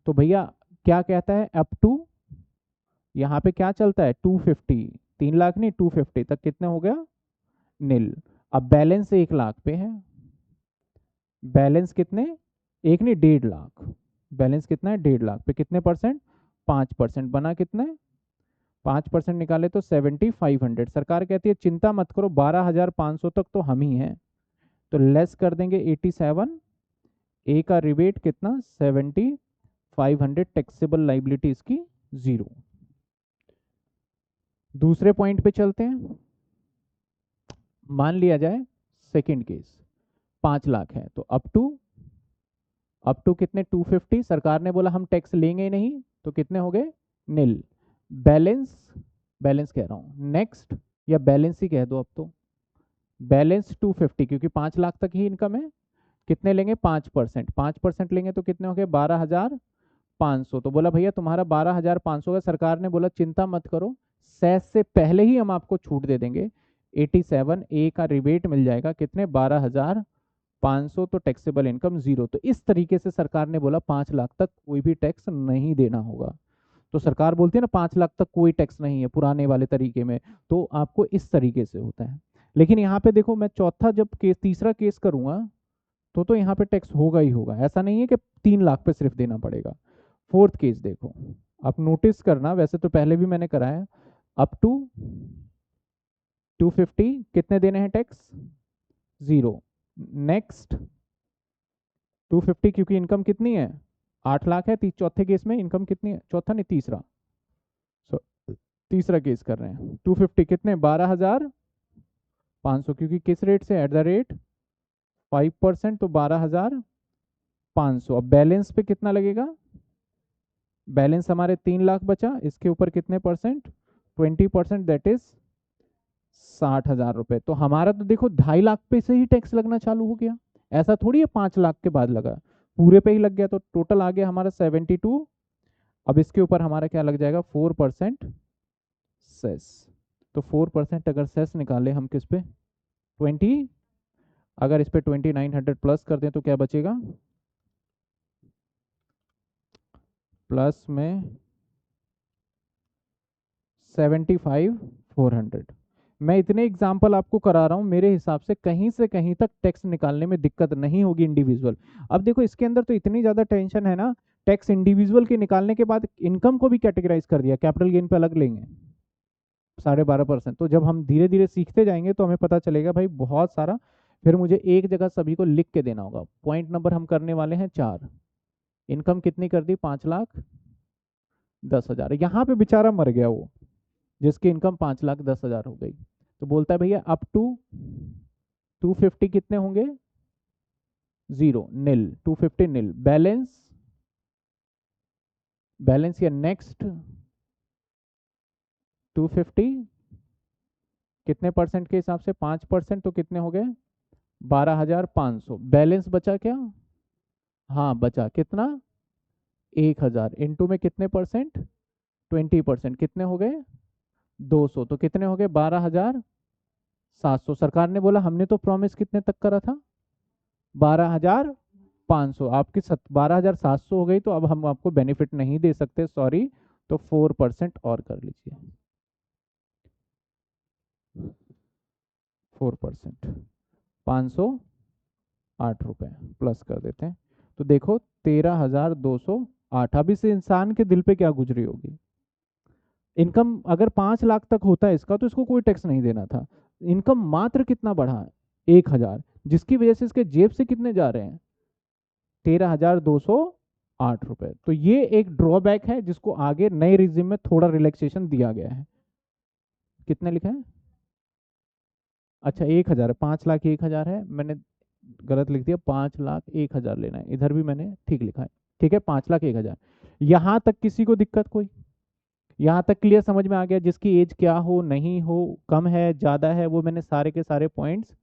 तो भैया क्या कहता है? अप टू, यहाँ पे क्या चलता है? 250, 3 लाख नहीं 250 तक कितने हो गया? नील। अब बैलेंस 1 लाख पे है, बैलेंस कितने? एक नहीं 1.5 लाख, बैलेंस कितना है? 1.5 लाख पे कितने परसेंट? 5%। बना कितने? 5% निकाले तो 7,500। सरकार कहती है चिंता मत करो, 12,500 तक तो हम ही हैं, तो लेस कर देंगे 87। ए का रिबेट कितना? 7,500। टैक्सेबल लाइबिलिटी इसकी 0। दूसरे पॉइंट पे चलते हैं, मान लिया जाए सेकंड केस 5 लाख है, तो अप टू कितने? 250। सरकार ने बोला हम टैक्स लेंगे ही नहीं, तो कितने हो गए? नील। बैलेंस, बैलेंस कह रहा हूं नेक्स्ट, या बैलेंस ही कह दो अब तो, बैलेंस 250, क्योंकि 5 लाख तक ही इनकम है। कितने लेंगे? 5%। 5% लेंगे तो कितने हो गए? 12,500। तो बोला भैया तुम्हारा 12,500 का, सरकार ने बोला चिंता मत करो, सेस से पहले ही हम आपको छूट दे देंगे 87। ए का रिबेट मिल जाएगा कितने? 12,500। तो टैक्सेबल इनकम 0। तो इस तरीके से सरकार ने बोला 5 लाख तक कोई भी टैक्स नहीं देना होगा। तो सरकार बोलती है ना 5 लाख तक कोई टैक्स नहीं है पुराने वाले तरीके में, तो आपको इस तरीके से होता है। लेकिन यहाँ पे देखो, मैं चौथा जब केस, तीसरा केस करूंगा तो यहाँ पे टैक्स होगा ही होगा, ऐसा नहीं है कि 3 लाख पे सिर्फ देना पड़ेगा। फोर्थ केस देखो, आप नोटिस करना, वैसे तो पहले भी मैंने कराया, अप टू 250 कितने देने हैं टैक्स, 0। नेक्स्ट 250, क्योंकि इनकम कितनी है 8 लाख है, चौथे केस में इनकम कितनी है, चौथा नहीं तीसरा, तीसरा केस कर रहे हैं। 250 कितने 12,500, क्योंकि किस रेट से, एट द रेट 5%, तो 12,500। अब बैलेंस पे कितना लगेगा, बैलेंस हमारे 3 लाख बचा, इसके ऊपर कितने परसेंट, 20%, दैट इज 60,000 रुपए। तो हमारा तो देखो 2.5 लाख पे से ही टैक्स लगना चालू हो गया, ऐसा थोड़ी है 5 लाख के बाद लगा, पूरे पे ही लग गया, तो टोटल आ गया हमारा 72। अब इसके ऊपर हमारा क्या लग जाएगा, 4% सेस। तो 4% अगर सेस निकाले हम किस पे, 20, अगर इस पे 2900 प्लस कर दें तो क्या बचेगा, प्लस में 75,400। मैं इतने एग्जाम्पल आपको करा रहा हूं, मेरे हिसाब से कहीं से कहीं तक टैक्स निकालने में दिक्कत नहीं होगी इंडिविजुअल। अब देखो इसके अंदर तो इतनी ज्यादा टेंशन है ना, टैक्स इंडिविजुअल के निकालने के बाद इनकम को भी कैटेगराइज कर दिया, कैपिटल गेन पे अलग लेंगे 12.5%। तो जब हम धीरे धीरे सीखते जाएंगे तो हमें पता चलेगा भाई बहुत सारा, फिर मुझे एक जगह सभी को लिख के देना होगा। पॉइंट नंबर हम करने वाले हैं 4, इनकम कितनी कर दी, 5,10,000। यहाँ पे बेचारा मर गया वो जिसकी इनकम 5,10,000 हो गई, तो बोलता है भैया अप टू 250 कितने होंगे, 0 नील, 250 नील। बैलेंस, बैलेंस या नेक्स्ट 250 कितने परसेंट के हिसाब से, 5%, तो कितने हो गए 12,500। बैलेंस बचा क्या, हाँ बचा कितना 1,000, इंटू में कितने परसेंट, 20%, कितने हो गए 200, तो कितने हो गए 12,700। सरकार ने बोला हमने तो प्रॉमिस कितने तक करा था, 12,500, आपकी 12,700 हो गई, तो अब हम आपको बेनिफिट नहीं दे सकते, सॉरी। तो 4% और कर लीजिए, 4%, 508 रुपए प्लस कर देते हैं, तो देखो 13,208। अब इस इंसान के दिल पे क्या गुजरी होगी, इनकम अगर 5 लाख तक होता है इसका तो इसको कोई टैक्स नहीं देना था, इनकम मात्र कितना बढ़ा है 1,000, जिसकी वजह से इसके जेब से कितने जा रहे हैं 13,208 रुपए। तो ये एक ड्रॉबैक है जिसको आगे नए रिजिम में थोड़ा रिलैक्सेशन दिया गया है। कितने लिखा है, अच्छा 1,000 है, 5,00,000 1,000 है, मैंने गलत लिख दिया, 5,01,000 लेना है, इधर भी मैंने ठीक लिखा है, ठीक है 5,01,000। यहां तक किसी को दिक्कत कोई, यहाँ तक क्लियर समझ में आ गया, जिसकी एज क्या हो नहीं हो, कम है ज़्यादा है, वो मैंने सारे के सारे पॉइंट्स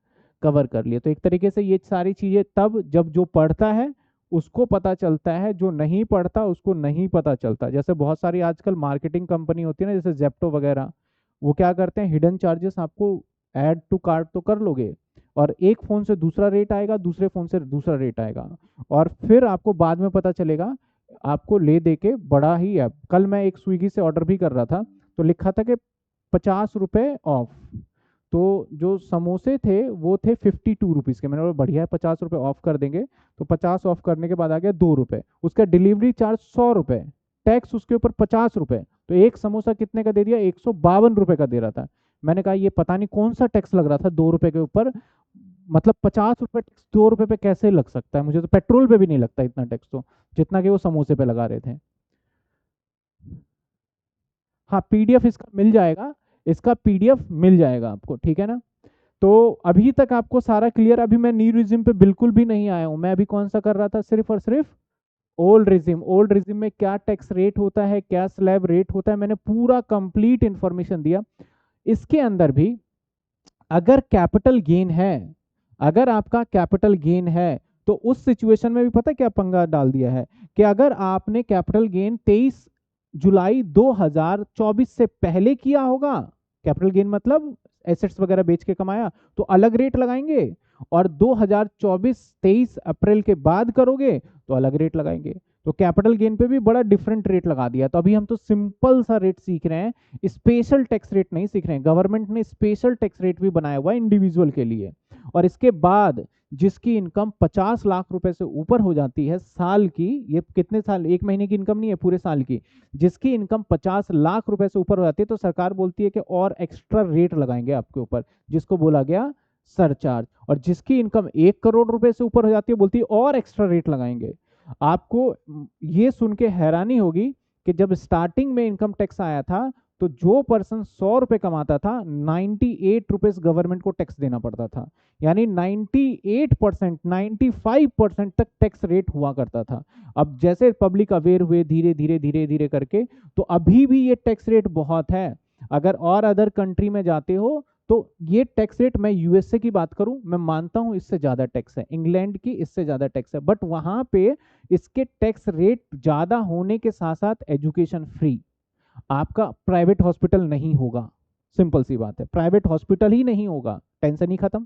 कवर कर लिए। तो एक तरीके से ये सारी चीज़ें तब जब जो पढ़ता है उसको पता चलता है, जो नहीं पढ़ता उसको नहीं पता चलता। जैसे बहुत सारी आजकल मार्केटिंग कंपनी होती है ना, जैसे जेप्टो वगैरह, वो क्या करते हैं हिडन चार्जेस आपको ऐड टू कार्ट तो कर लोगे, और एक फ़ोन से दूसरा रेट आएगा, दूसरे फ़ोन से दूसरा रेट आएगा, और फिर आपको बाद में पता चलेगा आपको ले दे के बड़ा ही है। कल मैं एक स्विगी से ऑर्डर भी कर रहा था, तो लिखा था कि 50 रुपये ऑफ, तो जो समोसे थे वो थे 52 रुपीज़ के, मैंने बोला बढ़िया है 50 रुपये ऑफ कर देंगे, तो 50 ऑफ करने के बाद आ गया 2 रुपये, उसका डिलीवरी चार्ज 100 रुपये, टैक्स उसके ऊपर 50 रुपये, तो एक समोसा कितने का दे दिया, 152 रुपये का दे रहा था। मैंने कहा ये पता नहीं कौन सा टैक्स लग रहा था 2 रुपये के ऊपर, मतलब 50 रुपये टैक्स 2 रुपये पे कैसे लग सकता है, मुझे तो पेट्रोल पे भी नहीं लगता इतना टैक्स, तो जितना कि वो समोसे पे लगा रहे थे। हाँ पीडीएफ इसका मिल जाएगा, इसका पीडीएफ मिल जाएगा आपको, ठीक है ना। तो अभी तक आपको सारा क्लियर, अभी मैं न्यू रिजिम पे बिल्कुल भी नहीं आया हूं, मैं अभी कौन सा कर रहा था, सिर्फ और सिर्फ ओल्ड रिजिम। ओल्ड रिजिम में क्या टैक्स रेट होता है, क्या स्लैब रेट होता है, मैंने पूरा कंप्लीट इंफॉर्मेशन दिया। इसके अंदर भी अगर कैपिटल गेन है, अगर आपका कैपिटल गेन है, तो उस सिचुएशन में भी पता क्या पंगा डाल दिया है कि अगर आपने कैपिटल गेन 23 जुलाई 2024 से पहले किया होगा, कैपिटल गेन मतलब एसेट्स वगैरह बेच के कमाया, तो अलग रेट लगाएंगे, और 2024-23 अप्रैल के बाद करोगे तो अलग रेट लगाएंगे। तो कैपिटल गेन पे भी बड़ा डिफरेंट रेट लगा दिया। तो अभी हम तो सिंपल सा रेट सीख रहे हैं, स्पेशल टैक्स रेट नहीं सीख रहे हैं। गवर्नमेंट ने स्पेशल टैक्स रेट भी बनाया हुआ है इंडिविजुअल के लिए। और इसके बाद जिसकी इनकम 50 लाख रुपए से ऊपर हो जाती है साल की, ये कितने साल, एक महीने की इनकम नहीं है, पूरे साल की, जिसकी इनकम 50 लाख रुपए से ऊपर हो जाती है, तो सरकार बोलती है कि और एक्स्ट्रा रेट लगाएंगे आपके ऊपर, जिसको बोला गया सरचार्ज। और जिसकी इनकम 1 करोड़ रुपए से ऊपर हो जाती है, बोलती है और एक्स्ट्रा रेट लगाएंगे। आपको ये सुन के हैरानी होगी कि जब स्टार्टिंग में इनकम टैक्स आया था, तो जो पर्सन 100 रुपए कमाता था, 98 रुपीज गवर्नमेंट को टैक्स देना पड़ता था। यानी 98%, 95% तक टैक्स रेट हुआ करता था। अब जैसे पब्लिक अवेयर हुए धीरे धीरे धीरे धीरे करके, तो अभी भी ये टैक्स रेट बहुत है। अगर और अदर कंट्री में जाते हो तो ये टैक्स रेट, मैं यूएसए की बात करूं, मैं मानता हूं इससे ज्यादा टैक्स है, इंग्लैंड की इससे ज्यादा टैक्स है, बट वहां पे इसके टैक्स रेट ज्यादा होने के साथ साथ एजुकेशन फ्री। आपका प्राइवेट हॉस्पिटल नहीं होगा, सिंपल सी बात है, प्राइवेट हॉस्पिटल ही नहीं होगा, टेंशन ही खत्म।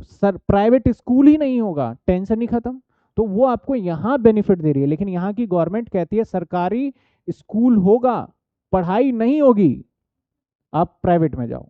सर प्राइवेट स्कूल ही नहीं होगा, टेंशन ही खत्म। तो वो आपको यहां बेनिफिट दे रही है, लेकिन यहां की गवर्नमेंट कहती है सरकारी स्कूल होगा, पढ़ाई नहीं होगी, आप प्राइवेट में जाओ।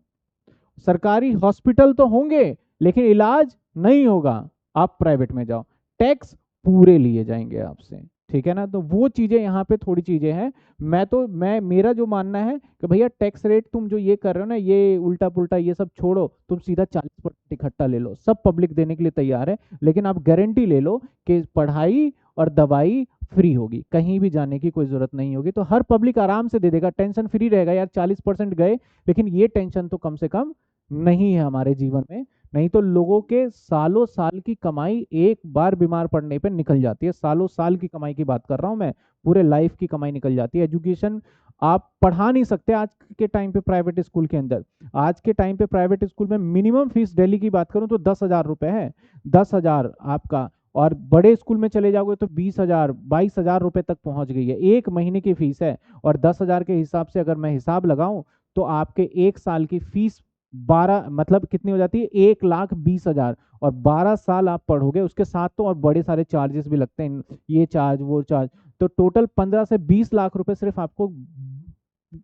सरकारी हॉस्पिटल तो होंगे लेकिन इलाज नहीं होगा, आप प्राइवेट में जाओ, टैक्स पूरे लिए जाएंगे आपसे। ठीक है ना, तो वो चीजें यहाँ पे थोड़ी चीजें हैं। मैं मेरा जो मानना है कि भैया टैक्स रेट तुम जो ये कर रहे हो ना, ये उल्टा पुल्टा ये सब छोड़ो, तुम सीधा 40% इकट्ठा ले लो, सब पब्लिक देने के लिए तैयार है, लेकिन आप गारंटी ले लो कि पढ़ाई और दवाई फ्री होगी, कहीं भी जाने की कोई जरूरत नहीं होगी, तो हर पब्लिक आराम से दे देगा, टेंशन फ्री रहेगा यार, 40% गए, लेकिन ये टेंशन तो कम से कम नहीं है हमारे जीवन में। नहीं तो लोगों के सालों साल की कमाई एक बार बीमार पड़ने पे निकल जाती है, सालों साल की कमाई की बात कर रहा हूं मैं, पूरे लाइफ की कमाई निकल जाती है। एजुकेशन आप पढ़ा नहीं सकते आज के टाइम पे प्राइवेट स्कूल के अंदर। आज के टाइम पे प्राइवेट स्कूल में मिनिमम फीस दिल्ली की बात करूं तो 10,000 रुपए है, 10,000 आपका, और बड़े स्कूल में चले जाओगे तो 20,000 22,000 रुपए तक पहुंच गई है, एक महीने की फीस है। और 10,000 के हिसाब से अगर मैं हिसाब लगाऊं तो आपके एक साल की फीस 12 मतलब कितनी हो जाती है, 1,20,000। और 12 साल आप पढ़ोगे, उसके साथ तो और बड़े सारे चार्जेस भी लगते हैं, ये चार्ज वो चार्ज, तो टोटल 15 से 20 लाख रुपए सिर्फ आपको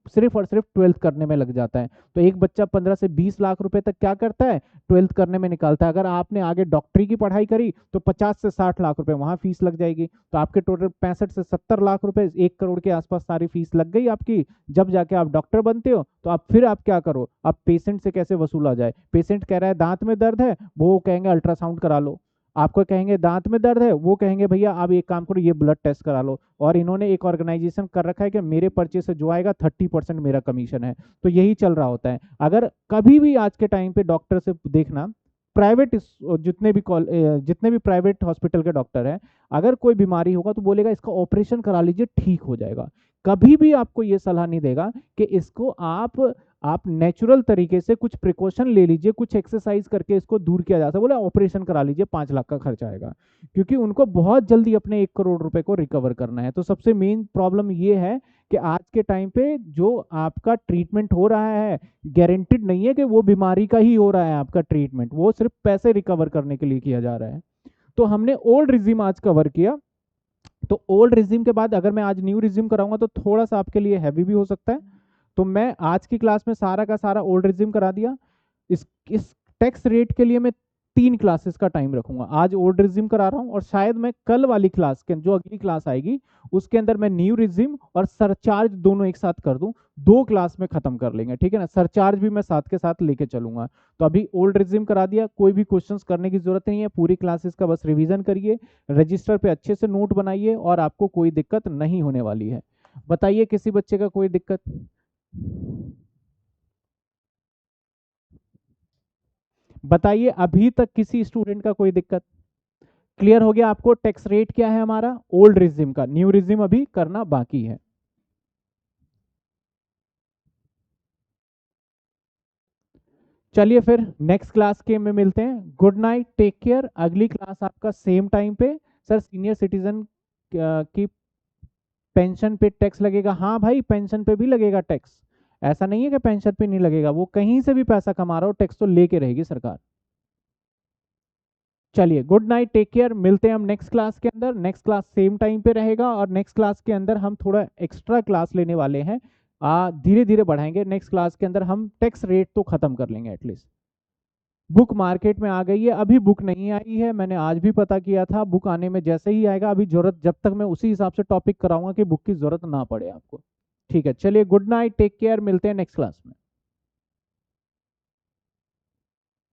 सिर्फ और सिर्फ ट्वेल्थ करने में लग जाता है। तो एक बच्चा 15 से 20 लाख रुपए तक क्या करता है, ट्वेल्थ करने में निकालता है। अगर आपने आगे डॉक्टरी की पढ़ाई करी तो 50 से 60 लाख रुपए वहां फीस लग जाएगी, तो आपके टोटल 65 से 70 लाख रुपए, 1 करोड़ के आसपास सारी फीस लग गई आपकी। जब जाके आप डॉक्टर बनते हो तो आप फिर आप क्या करो, आप पेशेंट से कैसे वसूला जाए, पेशेंट कह रहा है दांत में दर्द है, वो कहेंगे अल्ट्रासाउंड करा लो, आपको कहेंगे दांत में दर्द है, वो कहेंगे भैया आप एक काम करो ये ब्लड टेस्ट करा लो, और इन्होंने एक ऑर्गेनाइजेशन कर रखा है कि मेरे पर्चे से जो आएगा 30% मेरा कमीशन है। तो यही चल रहा होता है। अगर कभी भी आज के टाइम पे डॉक्टर से देखना, प्राइवेट जितने भी प्राइवेट हॉस्पिटल के डॉक्टर हैं, अगर कोई बीमारी होगा तो बोलेगा इसका ऑपरेशन करा लीजिए ठीक हो जाएगा। कभी भी आपको ये सलाह नहीं देगा कि इसको आप नेचुरल तरीके से कुछ प्रिकॉशन ले लीजिए, कुछ एक्सरसाइज करके इसको दूर किया जा सकता है, बोले ऑपरेशन करा लीजिए 5 लाख का खर्चा आएगा, क्योंकि उनको बहुत जल्दी अपने 1 करोड़ रुपए को रिकवर करना है। तो सबसे मेन प्रॉब्लम ये है कि आज के टाइम पे जो आपका ट्रीटमेंट हो रहा है, गारंटेड नहीं है कि वो बीमारी का ही हो रहा है आपका ट्रीटमेंट, वो सिर्फ पैसे रिकवर करने के लिए किया जा रहा है। तो हमने ओल्ड रिजिम आज कवर किया। तो ओल्ड रिजिम के बाद अगर मैं आज न्यू रिजिम कराऊंगा तो थोड़ा सा आपके लिए हैवी भी हो सकता है, तो मैं आज की क्लास में सारा का सारा ओल्ड रिजिम करा दिया। इस टैक्स रेट के लिए मैं 3 क्लासेस का टाइम रखूंगा, आज ओल्ड रिजिम करा रहा हूं, और शायद मैं कल वाली क्लास के जो अगली क्लास आएगी उसके अंदर मैं न्यू रिजिम और सरचार्ज दोनों एक साथ कर दूं, 2 क्लास में खत्म कर लेंगे, ठीक है ना। सरचार्ज भी मैं साथ के साथ लेके चलूंगा। तो अभी ओल्ड रिजिम करा दिया, कोई भी क्वेश्चंस करने की जरूरत नहीं है, पूरी क्लासेस का बस रिवीजन करिए, रजिस्टर पे अच्छे से नोट बनाइए, और आपको कोई दिक्कत नहीं होने वाली है। बताइए किसी बच्चे का कोई दिक्कत? बताइए अभी तक किसी स्टूडेंट का कोई दिक्कत? क्लियर हो गया आपको टैक्स रेट क्या है हमारा ओल्ड रिजिम का, न्यू रिजिम अभी करना बाकी है। चलिए फिर नेक्स्ट क्लास के में मिलते हैं। Good night, take care. अगली क्लास आपका सेम टाइम पे। सर सीनियर सिटीजन की पेंशन पे टैक्स लगेगा? हाँ भाई, पेंशन पे भी लगेगा टैक्स, ऐसा नहीं है कि पेंशन पे नहीं लगेगा, वो कहीं से भी पैसा कमा रहा हो टैक्स तो लेके रहेगी सरकार। चलिए गुड नाइट, टेक केयर, मिलते हैं हम नेक्स्ट क्लास के अंदर। नेक्स्ट क्लास सेम टाइम पे रहेगा, और नेक्स्ट क्लास के अंदर हम थोड़ा एक्स्ट्रा क्लास लेने वाले हैं, धीरे धीरे बढ़ाएंगे। नेक्स्ट क्लास के अंदर हम टैक्स रेट तो खत्म कर लेंगे एटलीस्ट। बुक मार्केट में आ गई है, अभी बुक नहीं आई है, मैंने आज भी पता किया था, बुक आने में जैसे ही आएगा, अभी जरूरत जब तक मैं उसी हिसाब से टॉपिक कराऊंगा कि बुक की जरूरत ना पड़े आपको। ठीक है, चलिए, गुड नाइट, टेक केयर, मिलते हैं नेक्स्ट क्लास में।